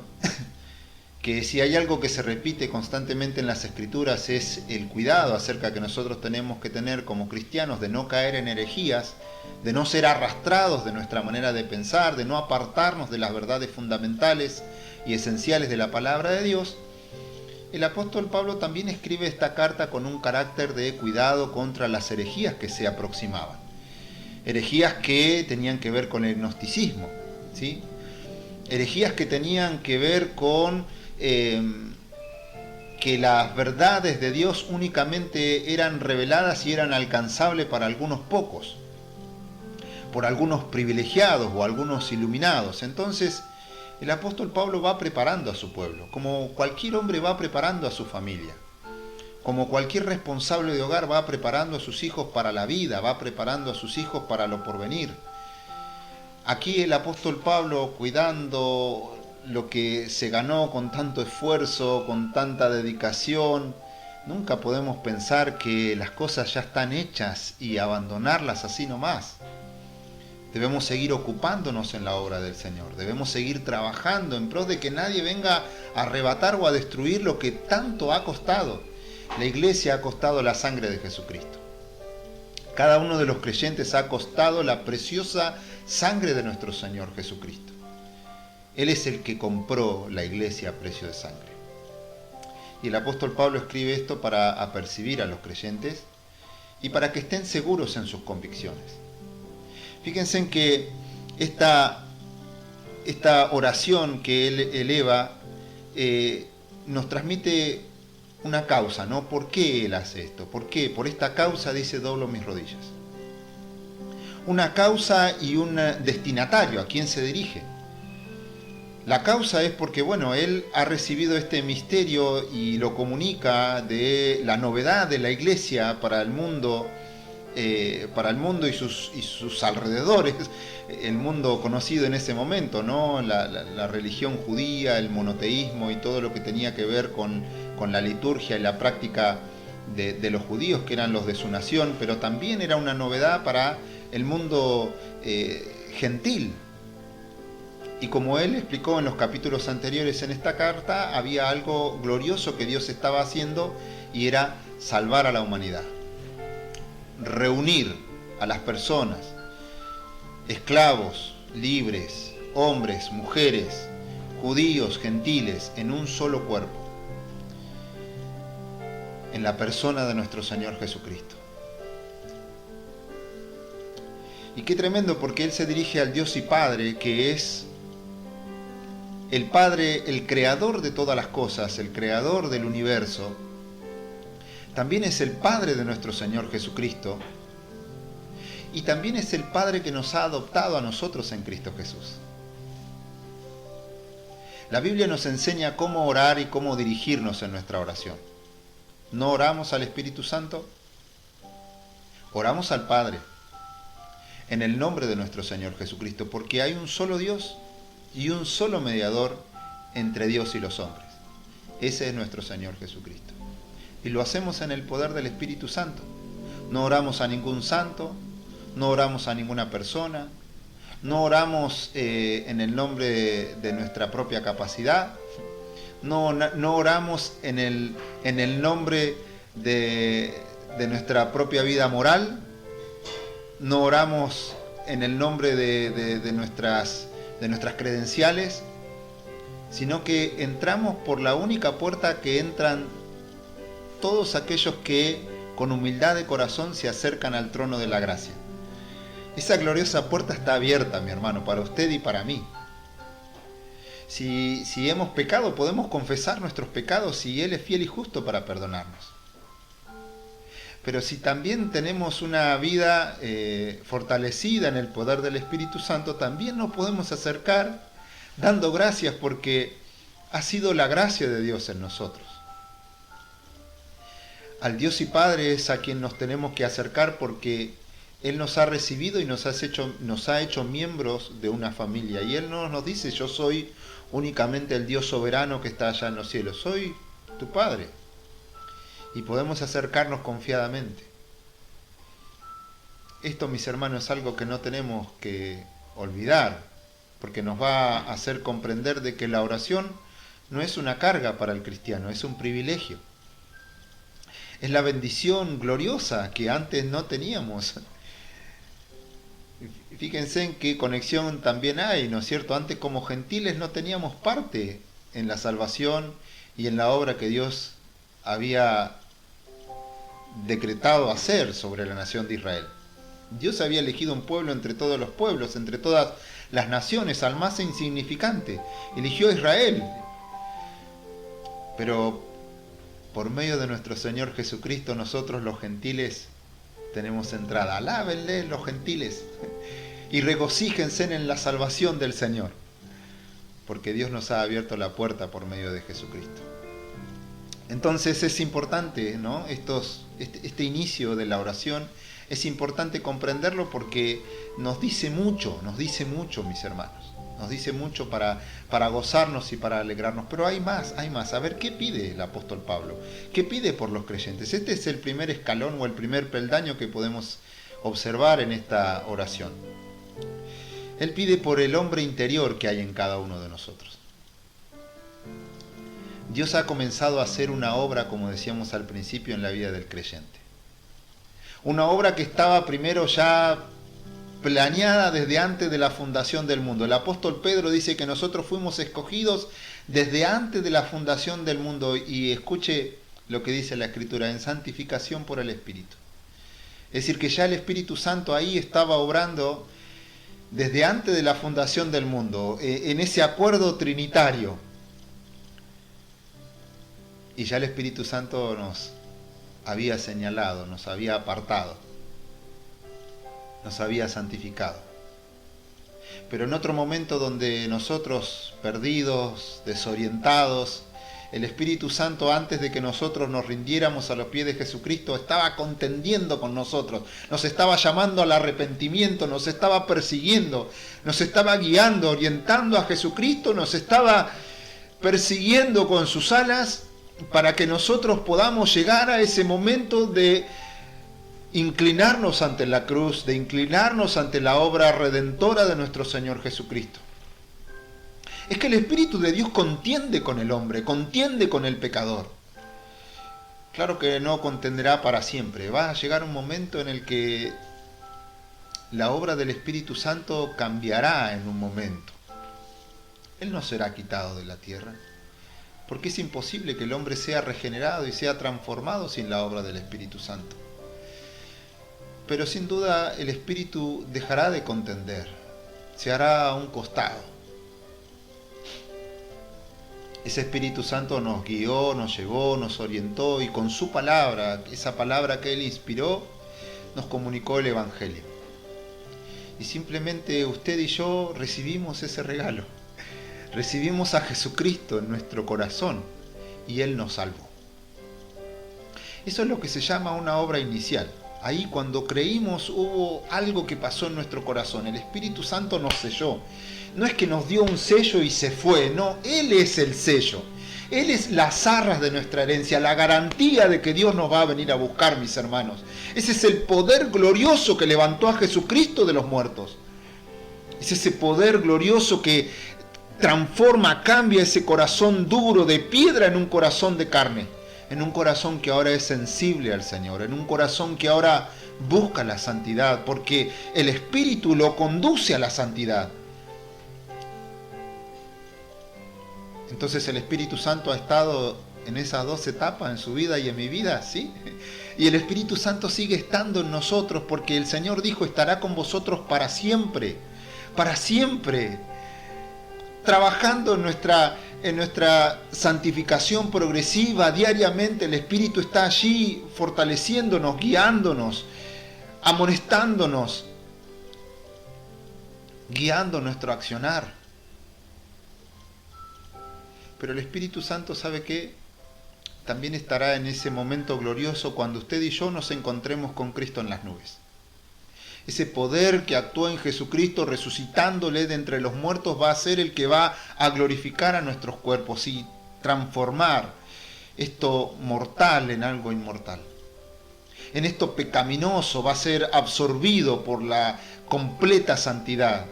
que si hay algo que se repite constantemente en las Escrituras es el cuidado acerca que nosotros tenemos que tener como cristianos de no caer en herejías, de no ser arrastrados de nuestra manera de pensar, de no apartarnos de las verdades fundamentales y esenciales de la palabra de Dios. El apóstol Pablo también escribe esta carta con un carácter de cuidado contra las herejías que se aproximaban. Herejías que tenían que ver con el gnosticismo, ¿sí? Herejías que tenían que ver con que las verdades de Dios únicamente eran reveladas y eran alcanzables para algunos pocos, por algunos privilegiados o algunos iluminados. Entonces el apóstol Pablo va preparando a su pueblo, como cualquier hombre va preparando a su familia, como cualquier responsable de hogar va preparando a sus hijos para la vida, va preparando a sus hijos para lo porvenir. Aquí el apóstol Pablo, cuidando lo que se ganó con tanto esfuerzo, con tanta dedicación, nunca podemos pensar que las cosas ya están hechas y abandonarlas así nomás. Debemos seguir ocupándonos en la obra del Señor, debemos seguir trabajando en pos de que nadie venga a arrebatar o a destruir lo que tanto ha costado. La iglesia ha costado la sangre de Jesucristo. Cada uno de los creyentes ha costado la preciosa sangre de nuestro Señor Jesucristo. Él es el que compró la iglesia a precio de sangre. Y el apóstol Pablo escribe esto para apercibir a los creyentes y para que estén seguros en sus convicciones. Fíjense en que esta oración que él eleva nos transmite una causa, ¿no? ¿Por qué él hace esto? ¿Por qué? Por esta causa, dice, doblo mis rodillas. Una causa y un destinatario, ¿a quién se dirige? La causa es porque, bueno, él ha recibido este misterio y lo comunica de la novedad de la iglesia para el mundo y sus alrededores, el mundo conocido en ese momento, ¿no? La religión judía, el monoteísmo y todo lo que tenía que ver con la liturgia y la práctica de los judíos, que eran los de su nación, pero también era una novedad para el mundo gentil. Y como él explicó en los capítulos anteriores en esta carta, había algo glorioso que Dios estaba haciendo y era salvar a la humanidad, reunir a las personas, esclavos, libres, hombres, mujeres, judíos, gentiles, en un solo cuerpo, en la persona de nuestro Señor Jesucristo. Y qué tremendo, porque Él se dirige al Dios y Padre, que es el Padre, el creador de todas las cosas, el creador del universo. También es el Padre de nuestro Señor Jesucristo. Y también es el Padre que nos ha adoptado a nosotros en Cristo Jesús. La Biblia nos enseña cómo orar y cómo dirigirnos en nuestra oración. No oramos al Espíritu Santo, oramos al Padre, en el nombre de nuestro Señor Jesucristo, porque hay un solo Dios y un solo mediador entre Dios y los hombres. Ese es nuestro Señor Jesucristo. Y lo hacemos en el poder del Espíritu Santo. No oramos a ningún santo, no oramos a ninguna persona, no oramos en el nombre de nuestra propia capacidad, no oramos en el nombre de nuestra propia vida moral, no oramos en el nombre de nuestras credenciales, sino que entramos por la única puerta que entran todos aquellos que con humildad de corazón se acercan al trono de la gracia. Esa gloriosa puerta está abierta, mi hermano, para usted y para mí. Si hemos pecado, podemos confesar nuestros pecados y Él es fiel y justo para perdonarnos. Pero si también tenemos una vida fortalecida en el poder del Espíritu Santo, también nos podemos acercar dando gracias, porque ha sido la gracia de Dios en nosotros. Al Dios y Padre es a quien nos tenemos que acercar, porque Él nos ha recibido y nos ha hecho miembros de una familia. Y Él no nos dice: yo soy únicamente el Dios soberano que está allá en los cielos. Soy tu Padre. Y podemos acercarnos confiadamente. Esto, mis hermanos, es algo que no tenemos que olvidar, porque nos va a hacer comprender de que la oración no es una carga para el cristiano, es un privilegio. Es la bendición gloriosa que antes no teníamos. Fíjense en qué conexión también hay, ¿no es cierto? Antes, como gentiles, no teníamos parte en la salvación y en la obra que Dios había decretado hacer sobre la nación de Israel. Dios había elegido un pueblo entre todos los pueblos, entre todas las naciones, al más insignificante. Eligió a Israel. Pero por medio de nuestro Señor Jesucristo, nosotros los gentiles tenemos entrada. Alábenle los gentiles y regocíjense en la salvación del Señor, porque Dios nos ha abierto la puerta por medio de Jesucristo. Entonces es importante, ¿no? Este inicio de la oración es importante comprenderlo, porque nos dice mucho, mis hermanos. Nos dice mucho para gozarnos y para alegrarnos. Pero hay más. A ver, ¿qué pide el apóstol Pablo? ¿Qué pide por los creyentes? Este es el primer escalón o el primer peldaño que podemos observar en esta oración. Él pide por el hombre interior que hay en cada uno de nosotros. Dios ha comenzado a hacer una obra, como decíamos al principio, en la vida del creyente. Una obra que estaba primero ya planeada desde antes de la fundación del mundo. El apóstol Pedro dice que nosotros fuimos escogidos desde antes de la fundación del mundo. Y escuche lo que dice la Escritura: en santificación por el Espíritu. Es decir, que ya el Espíritu Santo ahí estaba obrando desde antes de la fundación del mundo, en ese acuerdo trinitario. Y ya el Espíritu Santo nos había señalado, nos había apartado, nos había santificado. Pero en otro momento donde nosotros, perdidos, desorientados, el Espíritu Santo, antes de que nosotros nos rindiéramos a los pies de Jesucristo, estaba contendiendo con nosotros, nos estaba llamando al arrepentimiento, nos estaba persiguiendo, nos estaba guiando, orientando a Jesucristo, nos estaba persiguiendo con sus alas, para que nosotros podamos llegar a ese momento de inclinarnos ante la cruz, de inclinarnos ante la obra redentora de nuestro Señor Jesucristo. Es que el Espíritu de Dios contiende con el hombre, contiende con el pecador. claro que no contendrá para siempre. Va a llegar un momento en el que la obra del Espíritu Santo cambiará en un momento. Él no será quitado de la tierra, porque es imposible que el hombre sea regenerado y sea transformado sin la obra del Espíritu Santo. Pero sin duda el Espíritu dejará de contender, se hará a un costado. Ese Espíritu Santo nos guió, nos llevó, nos orientó y con su palabra, esa palabra que Él inspiró, nos comunicó el Evangelio. Y simplemente usted y yo recibimos ese regalo. Recibimos a Jesucristo en nuestro corazón y Él nos salvó. Eso es lo que se llama una obra inicial. Ahí cuando creímos hubo algo que pasó en nuestro corazón. El Espíritu Santo nos selló. No es que nos dio un sello y se fue, no, Él es el sello. Él es las arras de nuestra herencia, la garantía de que Dios nos va a venir a buscar, mis hermanos. Ese es el poder glorioso que levantó a Jesucristo de los muertos. Es ese poder glorioso que transforma, cambia ese corazón duro de piedra en un corazón de carne, en un corazón que ahora es sensible al Señor, en un corazón que ahora busca la santidad, porque el Espíritu lo conduce a la santidad. Entonces el Espíritu Santo ha estado en esas dos etapas en su vida y en mi vida, ¿sí? Y el Espíritu Santo sigue estando en nosotros porque el Señor dijo, estará con vosotros para siempre, trabajando en nuestra santificación progresiva diariamente. El Espíritu está allí fortaleciéndonos, guiándonos, amonestándonos, guiando nuestro accionar. Pero el Espíritu Santo, ¿sabe qué? También estará en ese momento glorioso cuando usted y yo nos encontremos con Cristo en las nubes. Ese poder que actuó en Jesucristo resucitándole de entre los muertos va a ser el que va a glorificar a nuestros cuerpos y transformar esto mortal en algo inmortal. En esto pecaminoso va a ser absorbido por la completa santidad,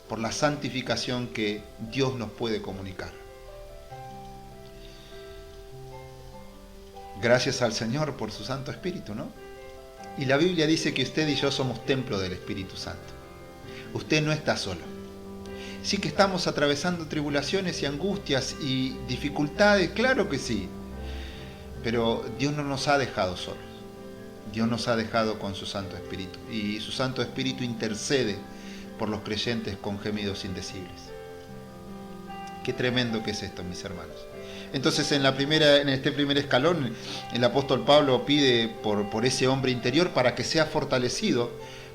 por la santificación que Dios nos puede comunicar. Gracias al Señor por su Santo Espíritu, ¿no? Y la Biblia dice que usted y yo somos templo del Espíritu Santo. Usted no está solo. Sí que estamos atravesando tribulaciones y angustias y dificultades, claro que sí. Pero Dios no nos ha dejado solos. Dios nos ha dejado con su Santo Espíritu. Y su Santo Espíritu intercede por los creyentes con gemidos indecibles. Qué tremendo que es esto, mis hermanos. Entonces en este primer escalón el apóstol Pablo pide por ese hombre interior para que sea fortalecido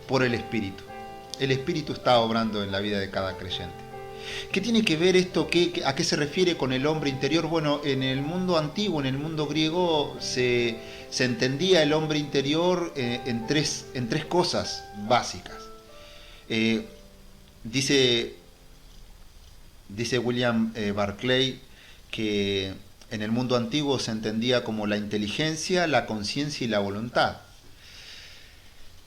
por el Espíritu. El Espíritu está obrando en la vida de cada creyente. ¿Qué tiene que ver esto? ¿A qué se refiere con el hombre interior? Bueno, en el mundo antiguo, en el mundo griego, se entendía el hombre interior en tres cosas básicas. Dice William Barclay que en el mundo antiguo se entendía como la inteligencia, la conciencia y la voluntad.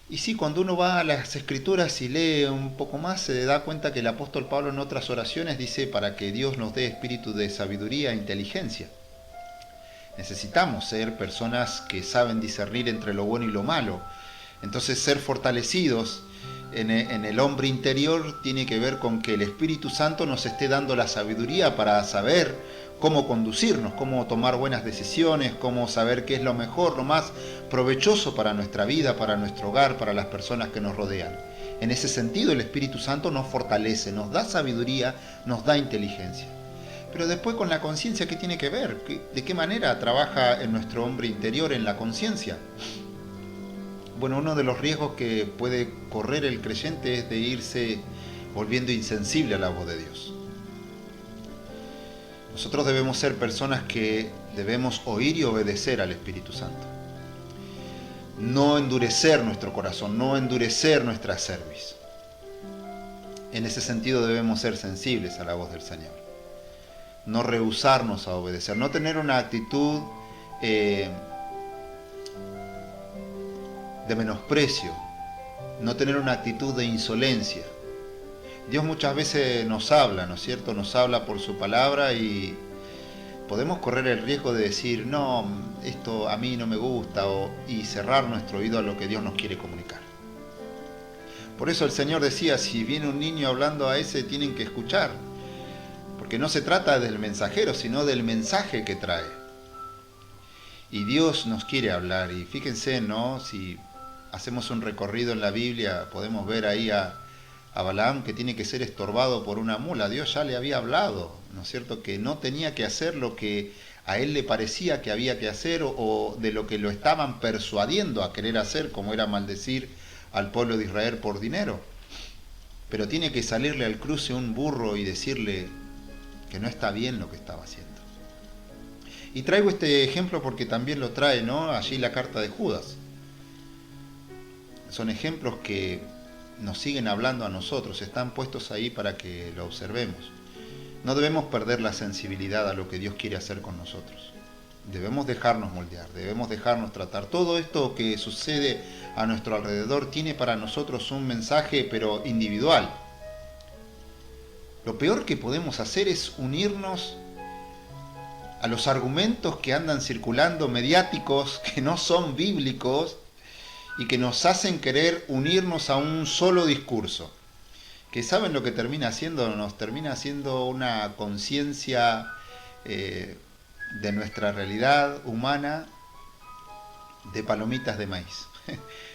Y sí, cuando uno va a las Escrituras y lee un poco más, se da cuenta que el apóstol Pablo en otras oraciones dice para que Dios nos dé espíritu de sabiduría e inteligencia. Necesitamos ser personas que saben discernir entre lo bueno y lo malo. Entonces ser fortalecidos en el hombre interior tiene que ver con que el Espíritu Santo nos esté dando la sabiduría para saber cómo conducirnos, cómo tomar buenas decisiones, cómo saber qué es lo mejor, lo más provechoso para nuestra vida, para nuestro hogar, para las personas que nos rodean. En ese sentido el Espíritu Santo nos fortalece, nos da sabiduría, nos da inteligencia. Pero después con la conciencia, ¿qué tiene que ver? ¿De qué manera trabaja en nuestro hombre interior en la conciencia? Bueno, uno de los riesgos que puede correr el creyente es de irse volviendo insensible a la voz de Dios. Nosotros debemos ser personas que debemos oír y obedecer al Espíritu Santo. No endurecer nuestro corazón, no endurecer nuestra cerviz. En ese sentido debemos ser sensibles a la voz del Señor. No rehusarnos a obedecer, no tener una actitud de menosprecio, no tener una actitud de insolencia. Dios muchas veces nos habla, ¿no es cierto? Nos habla por su palabra y podemos correr el riesgo de decir, no, esto a mí no me gusta, y cerrar nuestro oído a lo que Dios nos quiere comunicar. Por eso el Señor decía, si viene un niño hablando a ese, tienen que escuchar. Porque no se trata del mensajero, sino del mensaje que trae. Y Dios nos quiere hablar. Y fíjense, ¿no? Si hacemos un recorrido en la Biblia, podemos ver ahí a Balaam que tiene que ser estorbado por una mula. Dios ya le había hablado, ¿no es cierto? Que no tenía que hacer lo que a él le parecía que había que hacer o de lo que lo estaban persuadiendo a querer hacer, como era maldecir al pueblo de Israel por dinero. Pero tiene que salirle al cruce un burro y decirle que no está bien lo que estaba haciendo. Y traigo este ejemplo porque también lo trae, ¿no? Allí la carta de Judas. Son ejemplos que nos siguen hablando a nosotros, están puestos ahí para que lo observemos. No debemos perder la sensibilidad a lo que Dios quiere hacer con nosotros. Debemos dejarnos moldear, debemos dejarnos tratar. Todo esto que sucede a nuestro alrededor tiene para nosotros un mensaje, pero individual. Lo peor que podemos hacer es unirnos a los argumentos que andan circulando mediáticos, que no son bíblicos y que nos hacen querer unirnos a un solo discurso. Que saben lo que termina haciendo, nos termina haciendo una conciencia de nuestra realidad humana de palomitas de maíz,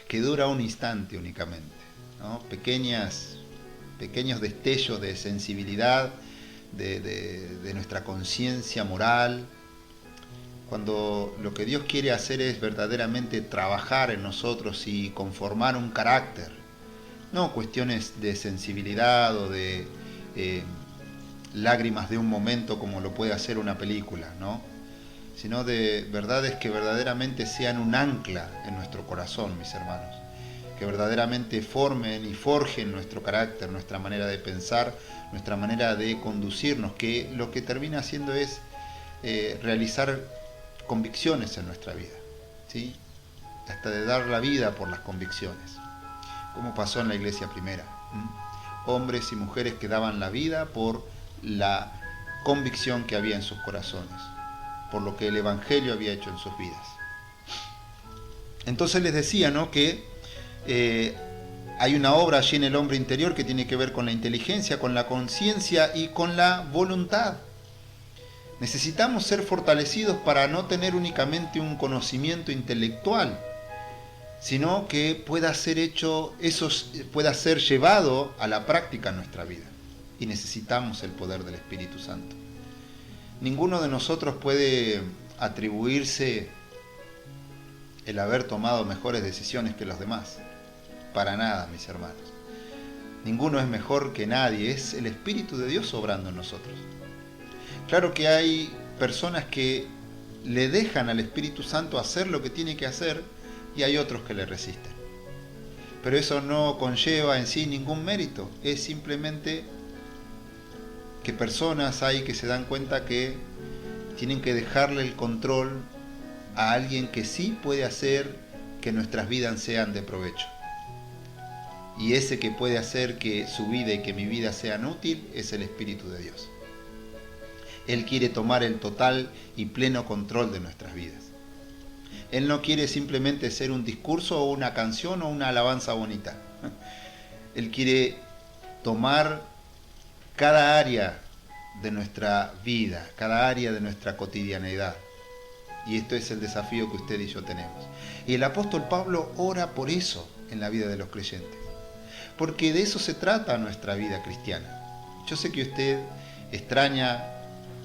que dura un instante únicamente, ¿no? Pequeños destellos de sensibilidad, de nuestra conciencia moral, cuando lo que Dios quiere hacer es verdaderamente trabajar en nosotros y conformar un carácter, no cuestiones de sensibilidad o de lágrimas de un momento como lo puede hacer una película, ¿no? Sino de verdades que verdaderamente sean un ancla en nuestro corazón, mis hermanos, que verdaderamente formen y forjen nuestro carácter, nuestra manera de pensar, nuestra manera de conducirnos, que lo que termina haciendo es realizar convicciones en nuestra vida, ¿sí? Hasta de dar la vida por las convicciones, como pasó en la iglesia primera. Hombres y mujeres que daban la vida por la convicción que había en sus corazones, por lo que el Evangelio había hecho en sus vidas. Entonces les decía, ¿no?, que hay una obra allí en el hombre interior que tiene que ver con la inteligencia, con la conciencia y con la voluntad. Necesitamos ser fortalecidos para no tener únicamente un conocimiento intelectual, sino que pueda ser llevado a la práctica en nuestra vida. Y necesitamos el poder del Espíritu Santo. Ninguno de nosotros puede atribuirse el haber tomado mejores decisiones que los demás. Para nada, mis hermanos. Ninguno es mejor que nadie, es el Espíritu de Dios obrando en nosotros. Claro que hay personas que le dejan al Espíritu Santo hacer lo que tiene que hacer y hay otros que le resisten. Pero eso no conlleva en sí ningún mérito, es simplemente que personas hay que se dan cuenta que tienen que dejarle el control a alguien que sí puede hacer que nuestras vidas sean de provecho. Y ese que puede hacer que su vida y que mi vida sean útil es el Espíritu de Dios. Él quiere tomar el total y pleno control de nuestras vidas. Él no quiere simplemente ser un discurso o una canción o una alabanza bonita. Él quiere tomar cada área de nuestra vida, cada área de nuestra cotidianeidad. Y esto es el desafío que usted y yo tenemos. Y el apóstol Pablo ora por eso en la vida de los creyentes. Porque de eso se trata nuestra vida cristiana. Yo sé que usted extraña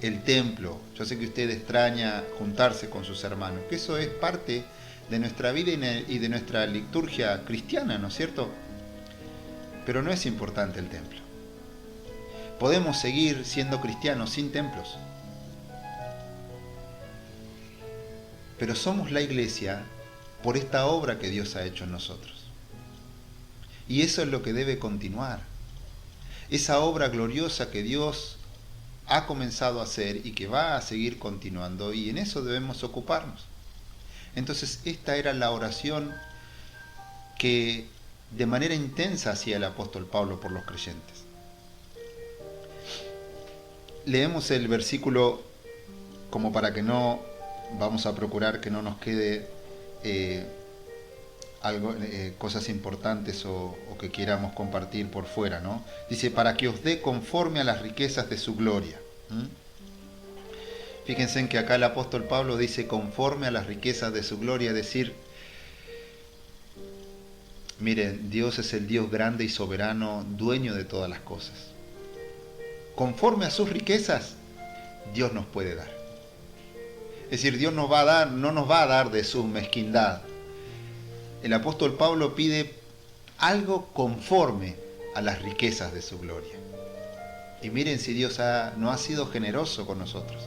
el templo, yo sé que usted extraña juntarse con sus hermanos, que eso es parte de nuestra vida y de nuestra liturgia cristiana, ¿no es cierto? Pero no es importante el templo. Podemos seguir siendo cristianos sin templos. Pero somos la iglesia por esta obra que Dios ha hecho en nosotros. Y eso es lo que debe continuar. Esa obra gloriosa que Dios ha comenzado a hacer y que va a seguir continuando, y en eso debemos ocuparnos. Entonces esta era la oración que de manera intensa hacía el apóstol Pablo por los creyentes. Leemos el versículo como para que no, vamos a procurar que no nos quede cosas importantes o que queramos compartir por fuera, ¿no? Dice, para que os dé conforme a las riquezas de su gloria. Fíjense en que acá el apóstol Pablo dice conforme a las riquezas de su gloria, es decir, miren, Dios es el Dios grande y soberano, dueño de todas las cosas. Conforme a sus riquezas, Dios nos puede dar. Es decir, Dios no nos va a dar de su mezquindad. El apóstol Pablo pide algo conforme a las riquezas de su gloria. Y miren si Dios no ha sido generoso con nosotros.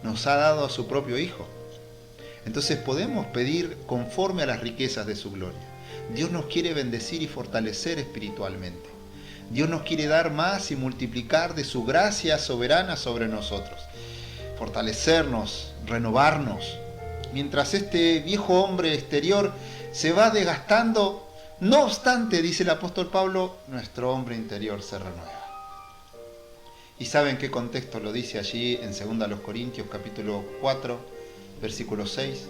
Nos ha dado a su propio Hijo. Entonces podemos pedir conforme a las riquezas de su gloria. Dios nos quiere bendecir y fortalecer espiritualmente. Dios nos quiere dar más y multiplicar de su gracia soberana sobre nosotros. Fortalecernos, renovarnos. Mientras este viejo hombre exterior se va desgastando, no obstante, dice el apóstol Pablo, nuestro hombre interior se renueva. ¿Y saben qué contexto lo dice allí en 2 Corintios capítulo 4, versículo 6?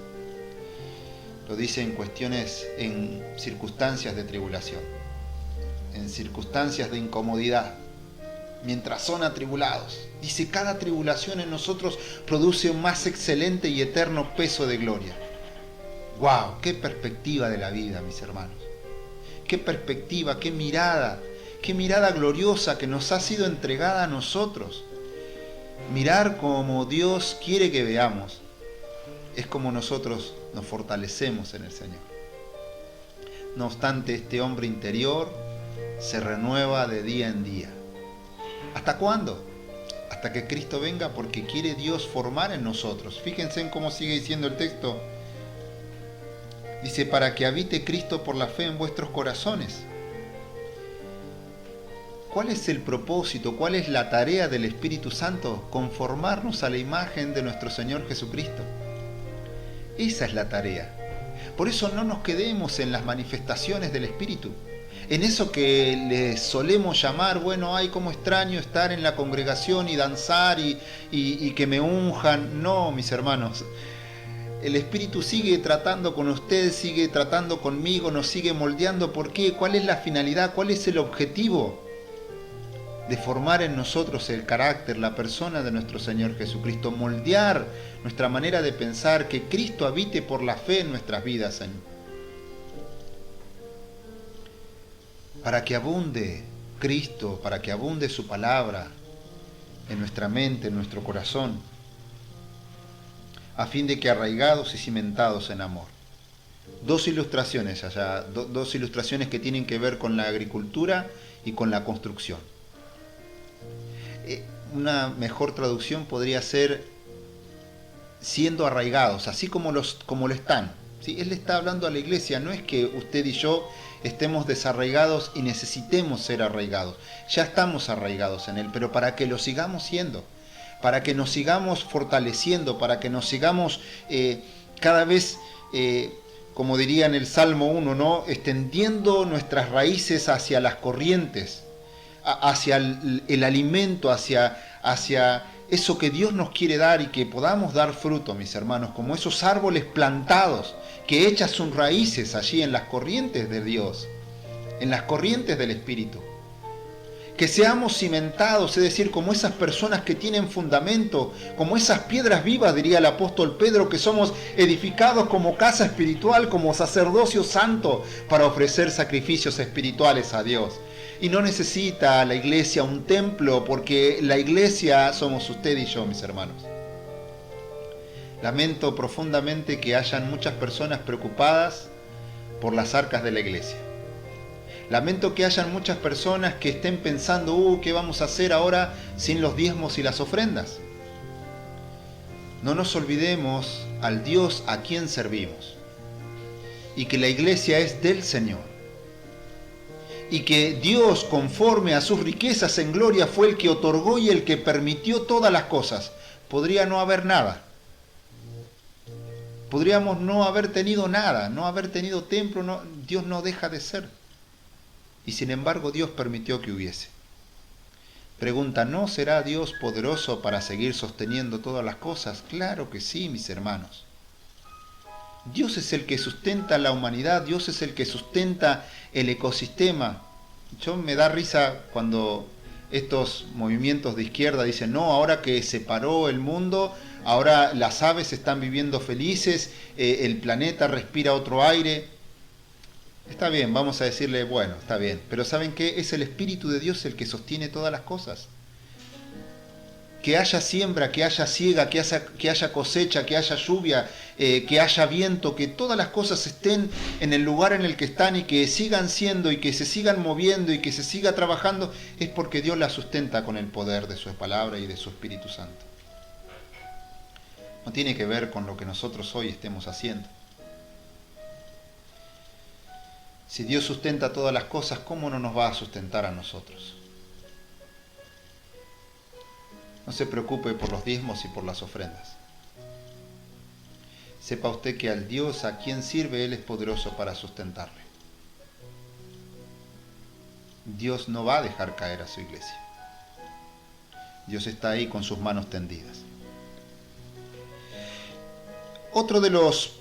Lo dice en circunstancias de tribulación, en circunstancias de incomodidad, mientras son atribulados. Dice, cada tribulación en nosotros produce un más excelente y eterno peso de gloria. ¡Wow! ¡Qué perspectiva de la vida, mis hermanos! ¡Qué perspectiva, qué mirada gloriosa que nos ha sido entregada a nosotros! Mirar como Dios quiere que veamos es como nosotros nos fortalecemos en el Señor. No obstante, este hombre interior se renueva de día en día. ¿Hasta cuándo? Hasta que Cristo venga, porque quiere Dios formar en nosotros. Fíjense en cómo sigue diciendo el texto. Dice, para que habite Cristo por la fe en vuestros corazones. ¿Cuál es el propósito? ¿Cuál es la tarea del Espíritu Santo? Conformarnos a la imagen de nuestro Señor Jesucristo. Esa es la tarea. Por eso no nos quedemos en las manifestaciones del Espíritu. En eso que le solemos llamar, bueno, ay, cómo extraño estar en la congregación y danzar y que me unjan. No, mis hermanos. El Espíritu sigue tratando con ustedes, sigue tratando conmigo, nos sigue moldeando. ¿Por qué? ¿Cuál es la finalidad? ¿Cuál es el objetivo? De formar en nosotros el carácter, la persona de nuestro Señor Jesucristo, moldear nuestra manera de pensar, que Cristo habite por la fe en nuestras vidas, Señor. Para que abunde Cristo, para que abunde su palabra en nuestra mente, en nuestro corazón, a fin de que arraigados y cimentados en amor. Dos ilustraciones allá, dos ilustraciones que tienen que ver con la agricultura y con la construcción. Una mejor traducción podría ser siendo arraigados, así como lo están. ¿Sí? Él le está hablando a la iglesia, no es que usted y yo estemos desarraigados y necesitemos ser arraigados. Ya estamos arraigados en Él, pero para que lo sigamos siendo, para que nos sigamos fortaleciendo, para que nos sigamos cada vez, como diría en el Salmo 1, ¿no? Extendiendo nuestras raíces hacia las corrientes, hacia el alimento, hacia eso que Dios nos quiere dar y que podamos dar fruto, mis hermanos, como esos árboles plantados que echan sus raíces allí en las corrientes de Dios, en las corrientes del Espíritu. Que seamos cimentados, es decir, como esas personas que tienen fundamento, como esas piedras vivas, diría el apóstol Pedro, que somos edificados como casa espiritual, como sacerdocio santo, para ofrecer sacrificios espirituales a Dios. Y no necesita la iglesia un templo, porque la iglesia somos usted y yo, mis hermanos. Lamento profundamente que hayan muchas personas preocupadas por las arcas de la iglesia. Lamento que hayan muchas personas que estén pensando, ¿qué vamos a hacer ahora sin los diezmos y las ofrendas? No nos olvidemos al Dios a quien servimos, y que la iglesia es del Señor. Y que Dios, conforme a sus riquezas en gloria, fue el que otorgó y el que permitió todas las cosas. Podría no haber nada. Podríamos no haber tenido nada, no haber tenido templo, Dios no deja de ser. Y sin embargo Dios permitió que hubiese. Pregunta, ¿no será Dios poderoso para seguir sosteniendo todas las cosas? Claro que sí, mis hermanos. Dios es el que sustenta la humanidad, Dios es el que sustenta el ecosistema. Yo me da risa cuando estos movimientos de izquierda dicen, no, ahora que se paró el mundo, ahora las aves están viviendo felices, el planeta respira otro aire. Está bien, vamos a decirle, bueno, está bien, pero ¿saben qué? Es el Espíritu de Dios el que sostiene todas las cosas. Que haya siembra, que haya siega, que haya cosecha, que haya lluvia, que haya viento, que todas las cosas estén en el lugar en el que están y que sigan siendo y que se sigan moviendo y que se siga trabajando, es porque Dios las sustenta con el poder de su palabra y de su Espíritu Santo. No tiene que ver con lo que nosotros hoy estemos haciendo. Si Dios sustenta todas las cosas, ¿cómo no nos va a sustentar a nosotros? No se preocupe por los diezmos y por las ofrendas. Sepa usted que al Dios a quien sirve, Él es poderoso para sustentarle. Dios no va a dejar caer a su iglesia. Dios está ahí con sus manos tendidas. Otro de los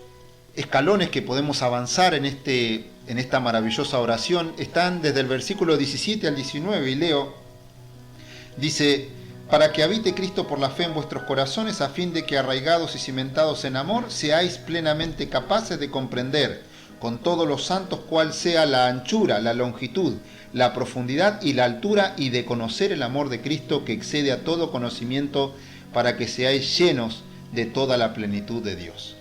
escalones que podemos avanzar en esta maravillosa oración están desde el versículo 17 al 19, y leo, dice, para que habite Cristo por la fe en vuestros corazones, a fin de que arraigados y cimentados en amor, seáis plenamente capaces de comprender con todos los santos cuál sea la anchura, la longitud, la profundidad y la altura, y de conocer el amor de Cristo que excede a todo conocimiento, para que seáis llenos de toda la plenitud de Dios.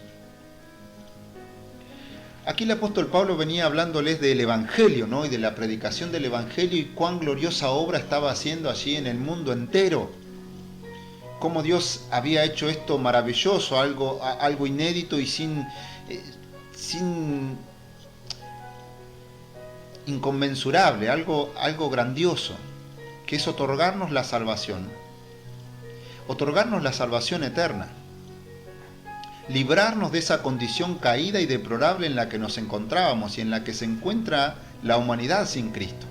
Aquí el apóstol Pablo venía hablándoles del Evangelio, ¿no? Y de la predicación del Evangelio, y cuán gloriosa obra estaba haciendo allí en el mundo entero. Cómo Dios había hecho esto maravilloso, algo inédito y sin inconmensurable, algo grandioso, que es otorgarnos la salvación eterna. Librarnos de esa condición caída y deplorable en la que nos encontrábamos y en la que se encuentra la humanidad sin Cristo.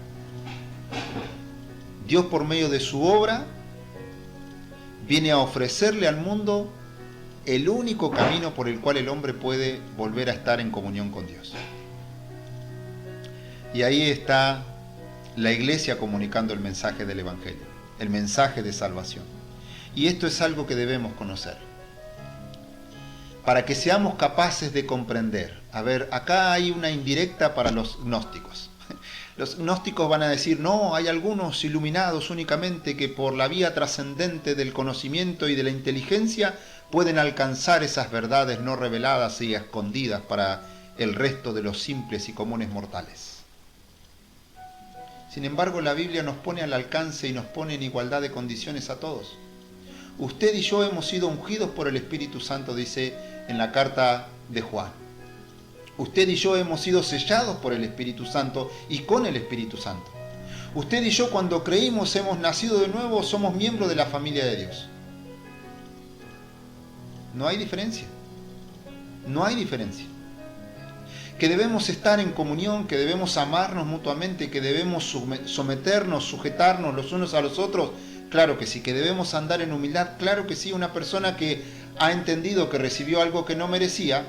Dios, por medio de su obra, viene a ofrecerle al mundo el único camino por el cual el hombre puede volver a estar en comunión con Dios. Y ahí está la iglesia comunicando el mensaje del Evangelio, el mensaje de salvación. Y esto es algo que debemos conocer, para que seamos capaces de comprender. A ver, acá hay una indirecta para los gnósticos. Los gnósticos van a decir, no, hay algunos iluminados únicamente que por la vía trascendente del conocimiento y de la inteligencia pueden alcanzar esas verdades no reveladas y escondidas para el resto de los simples y comunes mortales. Sin embargo, la Biblia nos pone al alcance y nos pone en igualdad de condiciones a todos. Usted y yo hemos sido ungidos por el Espíritu Santo, dice en la carta de Juan. Usted y yo hemos sido sellados por el Espíritu Santo y con el Espíritu Santo. Usted y yo, cuando creímos, hemos nacido de nuevo, somos miembros de la familia de Dios. No hay diferencia. No hay diferencia. Que debemos estar en comunión, que debemos amarnos mutuamente, que debemos someternos, sujetarnos los unos a los otros. Claro que sí. Que debemos andar en humildad. Claro que sí. Una persona que ha entendido que recibió algo que no merecía,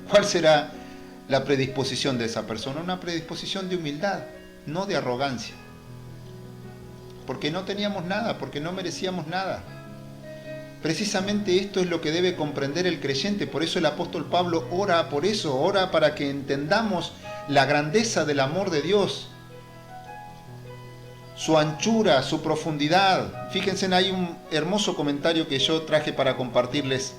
¿cuál será la predisposición de esa persona? Una predisposición de humildad, no de arrogancia. Porque no teníamos nada, porque no merecíamos nada. Precisamente esto es lo que debe comprender el creyente. Por eso el apóstol Pablo ora por eso, ora para que entendamos la grandeza del amor de Dios, su anchura, su profundidad. Fíjense, hay un hermoso comentario que yo traje para compartirles.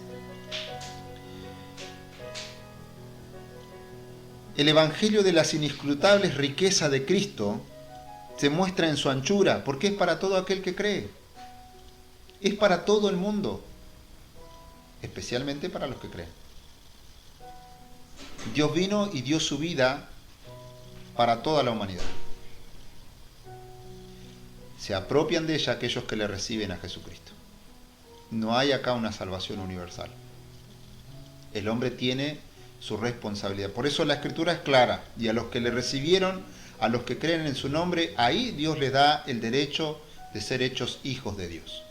El Evangelio de las inescrutables riquezas de Cristo se muestra en su anchura, porque es para todo aquel que cree. Es para todo el mundo, especialmente para los que creen. Dios vino y dio su vida para toda la humanidad. Se apropian de ella aquellos que le reciben a Jesucristo. No hay acá una salvación universal. El hombre tiene su responsabilidad. Por eso la Escritura es clara. Y a los que le recibieron, a los que creen en su nombre, ahí Dios les da el derecho de ser hechos hijos de Dios.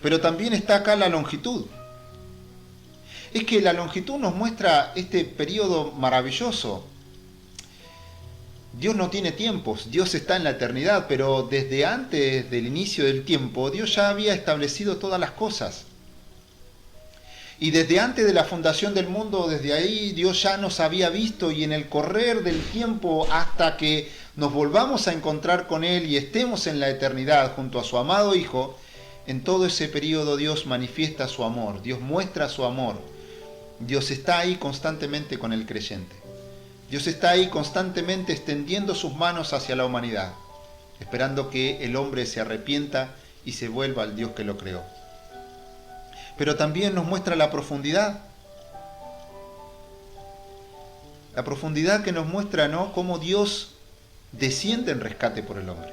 Pero también está acá la longitud. Es que la longitud nos muestra este periodo maravilloso. Dios no tiene tiempos, Dios está en la eternidad, pero desde antes del inicio del tiempo, Dios ya había establecido todas las cosas. Y desde antes de la fundación del mundo, desde ahí Dios ya nos había visto, y en el correr del tiempo hasta que nos volvamos a encontrar con Él y estemos en la eternidad junto a su amado Hijo, en todo ese periodo Dios manifiesta su amor, Dios muestra su amor. Dios está ahí constantemente con el creyente. Dios está ahí constantemente extendiendo sus manos hacia la humanidad, esperando que el hombre se arrepienta y se vuelva al Dios que lo creó. Pero también nos muestra la profundidad. La profundidad que nos muestra, ¿no?, cómo Dios desciende en rescate por el hombre.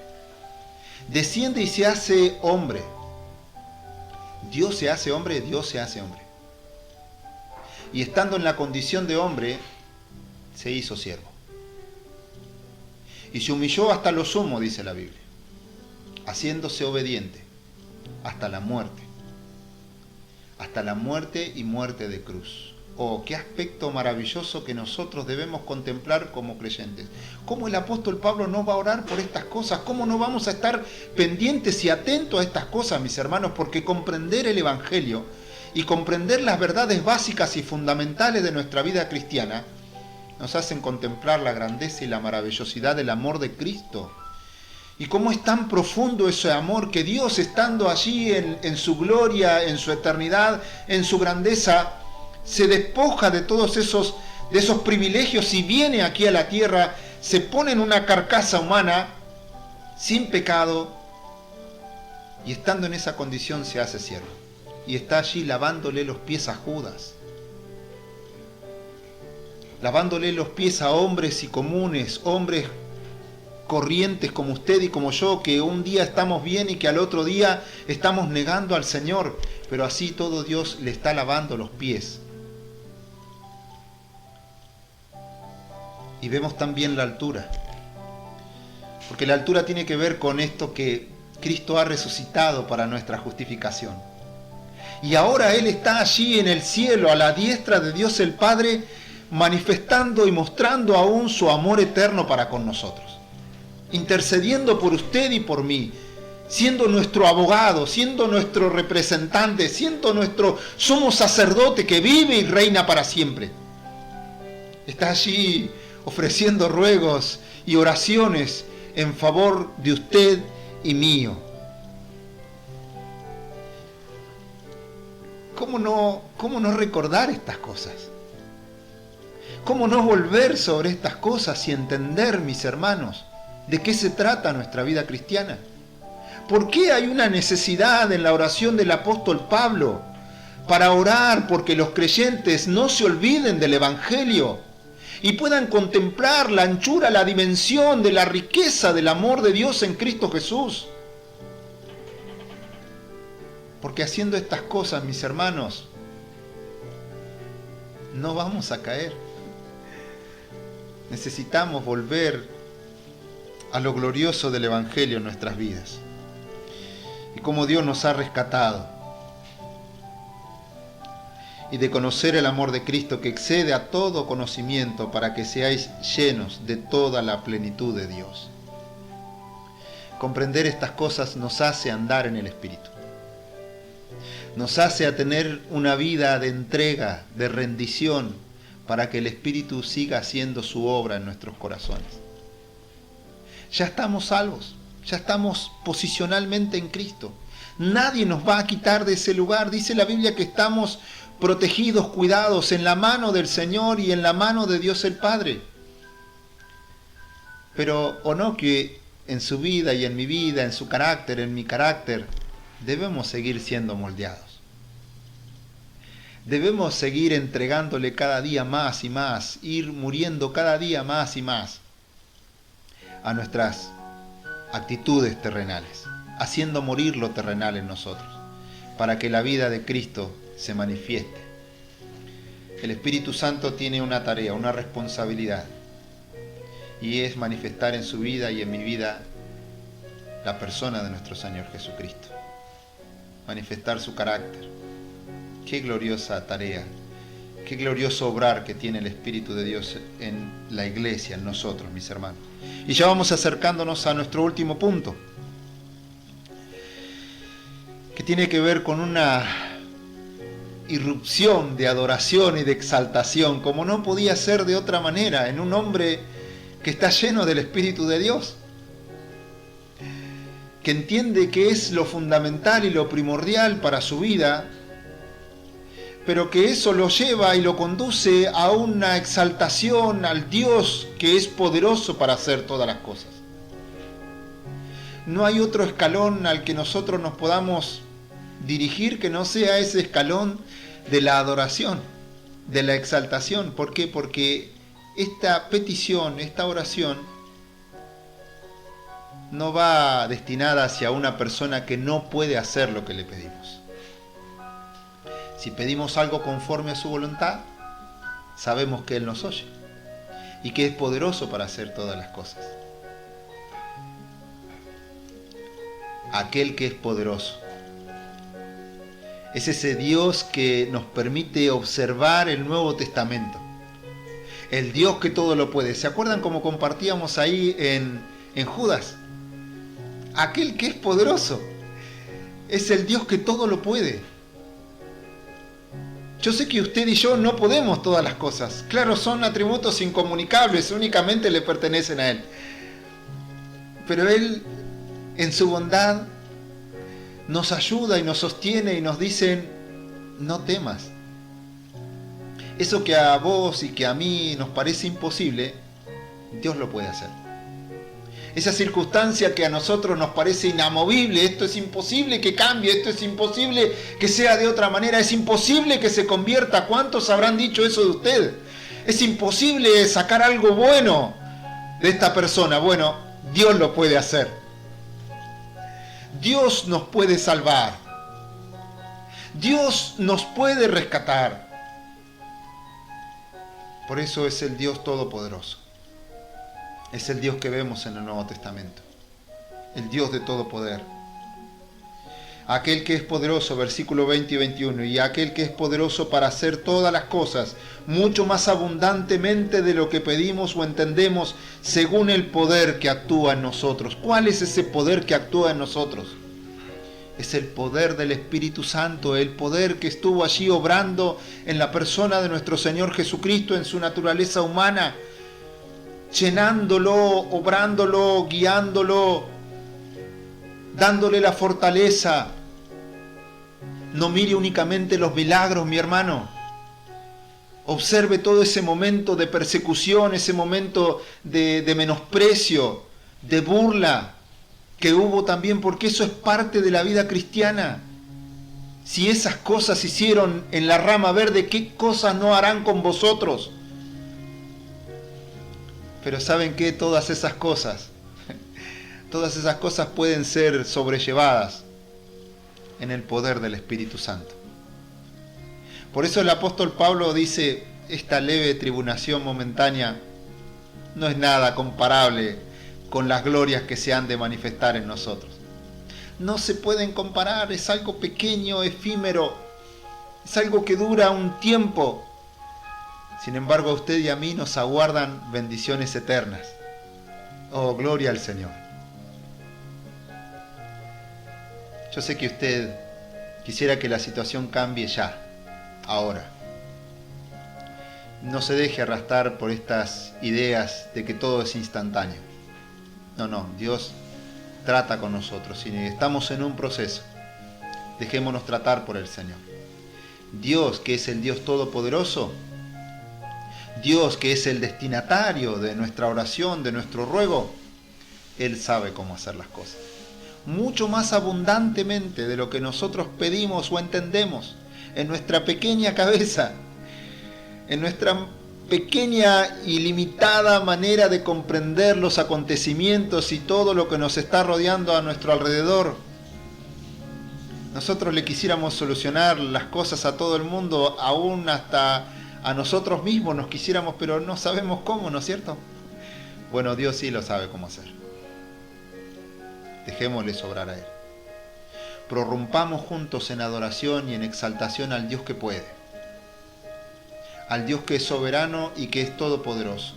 Desciende y se hace hombre. Dios se hace hombre, Dios se hace hombre. Y estando en la condición de hombre, se hizo siervo. Y se humilló hasta lo sumo, dice la Biblia, haciéndose obediente hasta la muerte. Hasta la muerte y muerte de cruz. Oh, qué aspecto maravilloso que nosotros debemos contemplar como creyentes. ¿Cómo el apóstol Pablo no va a orar por estas cosas? ¿Cómo no vamos a estar pendientes y atentos a estas cosas, mis hermanos? Porque comprender el Evangelio y comprender las verdades básicas y fundamentales de nuestra vida cristiana nos hacen contemplar la grandeza y la maravillosidad del amor de Cristo. Y cómo es tan profundo ese amor que Dios, estando allí en su gloria, en su eternidad, en su grandeza, se despoja de todos esos privilegios y viene aquí a la tierra, se pone en una carcasa humana, sin pecado, y estando en esa condición se hace siervo. Y está allí lavándole los pies a Judas, lavándole los pies a hombres y comunes, hombres corrientes como usted y como yo, que un día estamos bien y que al otro día estamos negando al Señor, pero así todo Dios le está lavando los pies. Y vemos también la altura, porque la altura tiene que ver con esto que Cristo ha resucitado para nuestra justificación. Y ahora Él está allí en el cielo, a la diestra de Dios el Padre, manifestando y mostrando aún su amor eterno para con nosotros, intercediendo por usted y por mí, siendo nuestro abogado, siendo nuestro representante, siendo nuestro sumo sacerdote que vive y reina para siempre. Está allí ofreciendo ruegos y oraciones en favor de usted y mío. ¿Cómo no recordar estas cosas? ¿Cómo no volver sobre estas cosas y entender, mis hermanos, de qué se trata nuestra vida cristiana? ¿Por qué hay una necesidad en la oración del apóstol Pablo para orar porque los creyentes no se olviden del Evangelio y puedan contemplar la anchura, la dimensión de la riqueza del amor de Dios en Cristo Jesús? Porque haciendo estas cosas, mis hermanos, no vamos a caer. Necesitamos volver a lo glorioso del Evangelio en nuestras vidas. Y cómo Dios nos ha rescatado. Y de conocer el amor de Cristo que excede a todo conocimiento para que seáis llenos de toda la plenitud de Dios. Comprender estas cosas nos hace andar en el Espíritu. Nos hace a tener una vida de entrega, de rendición, para que el Espíritu siga haciendo su obra en nuestros corazones. Ya estamos salvos, ya estamos posicionalmente en Cristo. Nadie nos va a quitar de ese lugar. Dice la Biblia que estamos protegidos, cuidados en la mano del Señor y en la mano de Dios el Padre. Pero, ¿o no que en su vida y en mi vida, en su carácter, en mi carácter, debemos seguir siendo moldeados? Debemos seguir entregándole cada día más y más, ir muriendo cada día más y más a nuestras actitudes terrenales, haciendo morir lo terrenal en nosotros, para que la vida de Cristo se manifieste. El Espíritu Santo tiene una tarea, una responsabilidad, y es manifestar en su vida y en mi vida la persona de nuestro Señor Jesucristo, manifestar su carácter. Qué gloriosa tarea, qué glorioso obrar que tiene el Espíritu de Dios en la iglesia, en nosotros, mis hermanos. Y ya vamos acercándonos a nuestro último punto, que tiene que ver con una irrupción de adoración y de exaltación, como no podía ser de otra manera, en un hombre que está lleno del Espíritu de Dios, que entiende que es lo fundamental y lo primordial para su vida, pero que eso lo lleva y lo conduce a una exaltación al Dios que es poderoso para hacer todas las cosas. No hay otro escalón al que nosotros nos podamos dirigir que no sea ese escalón de la adoración, de la exaltación. ¿Por qué? Porque esta petición, esta oración, no va destinada hacia una persona que no puede hacer lo que le pedimos. Si pedimos algo conforme a su voluntad, sabemos que Él nos oye y que es poderoso para hacer todas las cosas. Aquel que es poderoso es ese Dios que nos permite observar el Nuevo Testamento. El Dios que todo lo puede. ¿Se acuerdan cómo compartíamos ahí en Judas? Aquel que es poderoso es el Dios que todo lo puede. Yo sé que usted y yo no podemos todas las cosas. Claro, son atributos incomunicables, únicamente le pertenecen a Él. Pero Él, en su bondad, nos ayuda y nos sostiene y nos dice: no temas. Eso que a vos y que a mí nos parece imposible, Dios lo puede hacer. Esa circunstancia que a nosotros nos parece inamovible, esto es imposible que cambie, esto es imposible que sea de otra manera, es imposible que se convierta. ¿Cuántos habrán dicho eso de usted? Es imposible sacar algo bueno de esta persona. Bueno, Dios lo puede hacer. Dios nos puede salvar. Dios nos puede rescatar. Por eso es el Dios Todopoderoso. Es el Dios que vemos en el Nuevo Testamento. El Dios de todo poder. Aquel que es poderoso, versículo 20 y 21, y aquel que es poderoso para hacer todas las cosas, mucho más abundantemente de lo que pedimos o entendemos, según el poder que actúa en nosotros. ¿Cuál es ese poder que actúa en nosotros? Es el poder del Espíritu Santo, el poder que estuvo allí obrando en la persona de nuestro Señor Jesucristo, en su naturaleza humana, llenándolo, obrándolo, guiándolo, dándole la fortaleza. No mire únicamente los milagros, mi hermano. Observe todo ese momento de persecución, ese momento de menosprecio, de burla que hubo también, porque eso es parte de la vida cristiana. Si esas cosas hicieron en la rama verde, ¿qué cosas no harán con vosotros? Pero ¿saben qué? Todas esas cosas pueden ser sobrellevadas en el poder del Espíritu Santo. Por eso el apóstol Pablo dice: esta leve tribulación momentánea no es nada comparable con las glorias que se han de manifestar en nosotros. No se pueden comparar, es algo pequeño, efímero, es algo que dura un tiempo. Sin embargo, a usted y a mí nos aguardan bendiciones eternas. Oh, gloria al Señor. Yo sé que usted quisiera que la situación cambie ya, ahora. No se deje arrastrar por estas ideas de que todo es instantáneo. No, Dios trata con nosotros. Si estamos en un proceso, dejémonos tratar por el Señor. Dios, que es el Dios Todopoderoso, Dios, que es el destinatario de nuestra oración, de nuestro ruego, Él sabe cómo hacer las cosas. Mucho más abundantemente de lo que nosotros pedimos o entendemos en nuestra pequeña cabeza, en nuestra pequeña y limitada manera de comprender los acontecimientos y todo lo que nos está rodeando a nuestro alrededor. Nosotros le quisiéramos solucionar las cosas a todo el mundo, aún hasta a nosotros mismos nos quisiéramos, pero no sabemos cómo, ¿no es cierto? Bueno, Dios sí lo sabe cómo hacer. Dejémosle obrar a Él. Prorrumpamos juntos en adoración y en exaltación al Dios que puede, al Dios que es soberano y que es todopoderoso.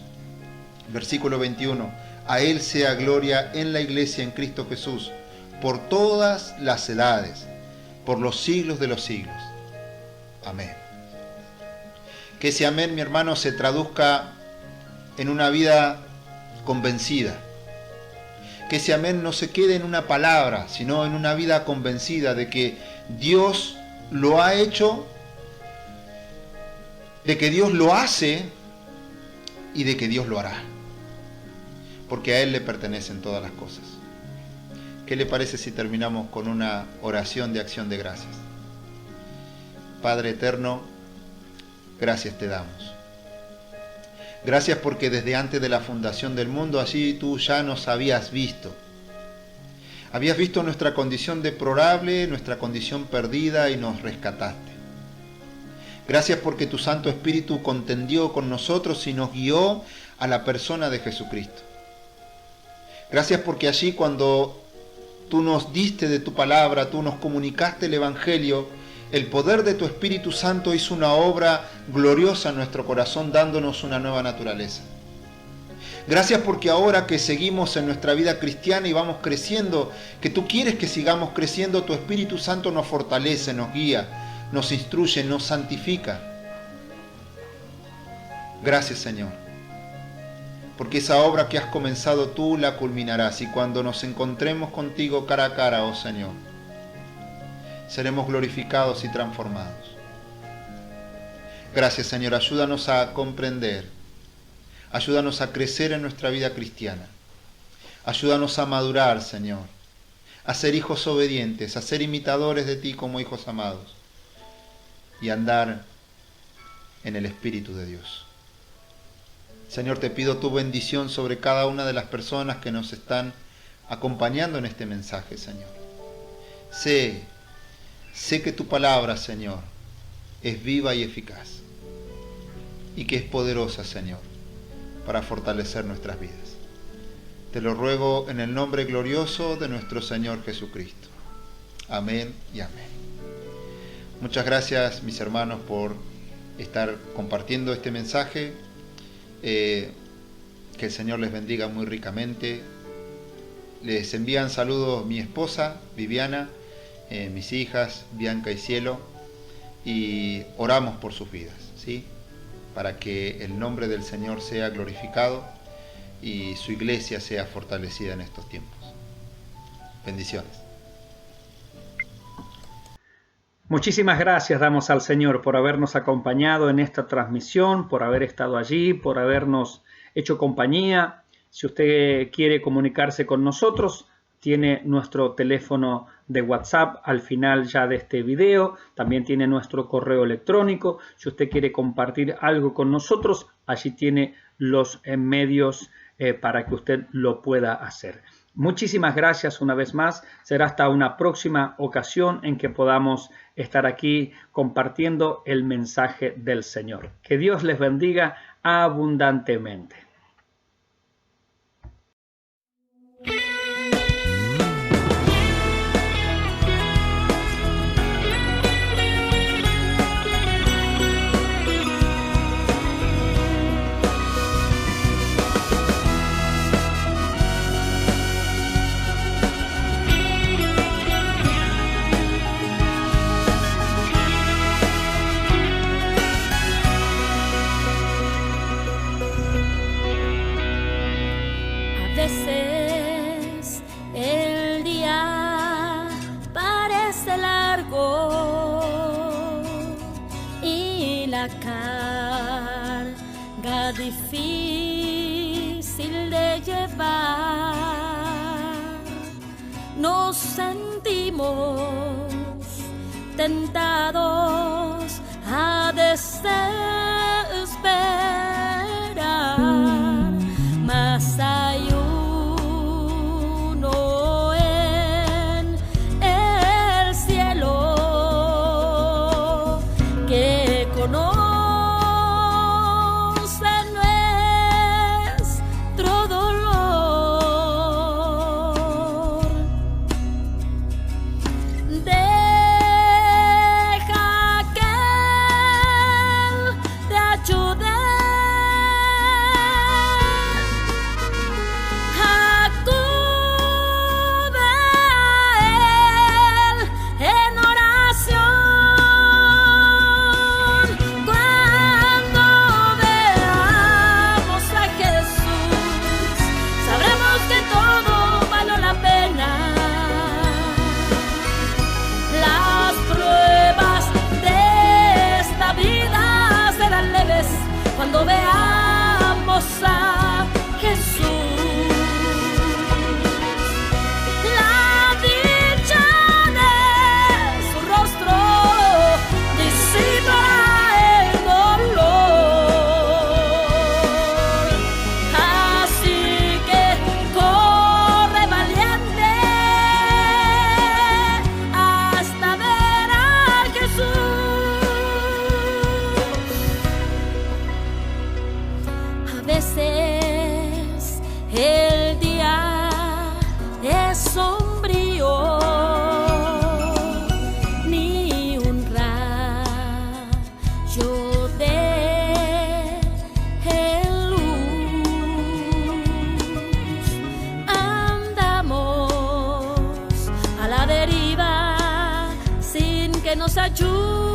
Versículo 21. A Él sea gloria en la iglesia en Cristo Jesús, por todas las edades, por los siglos de los siglos. Amén. Que ese amén, mi hermano, se traduzca en una vida convencida. Que ese amén no se quede en una palabra, sino en una vida convencida de que Dios lo ha hecho, de que Dios lo hace y de que Dios lo hará. Porque a Él le pertenecen todas las cosas. ¿Qué le parece si terminamos con una oración de acción de gracias? Padre eterno, gracias te damos. Gracias porque desde antes de la fundación del mundo, allí tú ya nos habías visto. Habías visto nuestra condición deplorable, nuestra condición perdida y nos rescataste. Gracias porque tu Santo Espíritu contendió con nosotros y nos guió a la persona de Jesucristo. Gracias porque allí cuando tú nos diste de tu palabra, tú nos comunicaste el Evangelio, el poder de tu Espíritu Santo hizo una obra gloriosa en nuestro corazón, dándonos una nueva naturaleza. Gracias porque ahora que seguimos en nuestra vida cristiana y vamos creciendo, que tú quieres que sigamos creciendo, tu Espíritu Santo nos fortalece, nos guía, nos instruye, nos santifica. Gracias, Señor, porque esa obra que has comenzado tú la culminarás y cuando nos encontremos contigo cara a cara, oh Señor, seremos glorificados y transformados. Gracias, Señor, ayúdanos a comprender, ayúdanos a crecer en nuestra vida cristiana, ayúdanos a madurar, Señor, a ser hijos obedientes, a ser imitadores de ti como hijos amados y andar en el Espíritu de Dios. Señor, te pido tu bendición sobre cada una de las personas que nos están acompañando en este mensaje, Señor. Sé que tu palabra, Señor, es viva y eficaz y que es poderosa, Señor, para fortalecer nuestras vidas. Te lo ruego en el nombre glorioso de nuestro Señor Jesucristo. Amén y amén. Muchas gracias, mis hermanos, por estar compartiendo este mensaje. Que el Señor les bendiga muy ricamente. Les envían saludos mi esposa, Viviana, mis hijas, Bianca y Cielo, y oramos por sus vidas, ¿sí? Para que el nombre del Señor sea glorificado y su iglesia sea fortalecida en estos tiempos. Bendiciones. Muchísimas gracias damos al Señor por habernos acompañado en esta transmisión, por haber estado allí, por habernos hecho compañía. Si usted quiere comunicarse con nosotros, tiene nuestro teléfono de WhatsApp al final ya de este video. También tiene nuestro correo electrónico. Si usted quiere compartir algo con nosotros, allí tiene los medios para que usted lo pueda hacer. Muchísimas gracias una vez más. Será hasta una próxima ocasión en que podamos estar aquí compartiendo el mensaje del Señor. Que Dios les bendiga abundantemente. Carga difícil de llevar, nos sentimos tentados a desesperar, mas hay uno en el cielo que conoce nuestro dolor. la deriva sin que nos ayude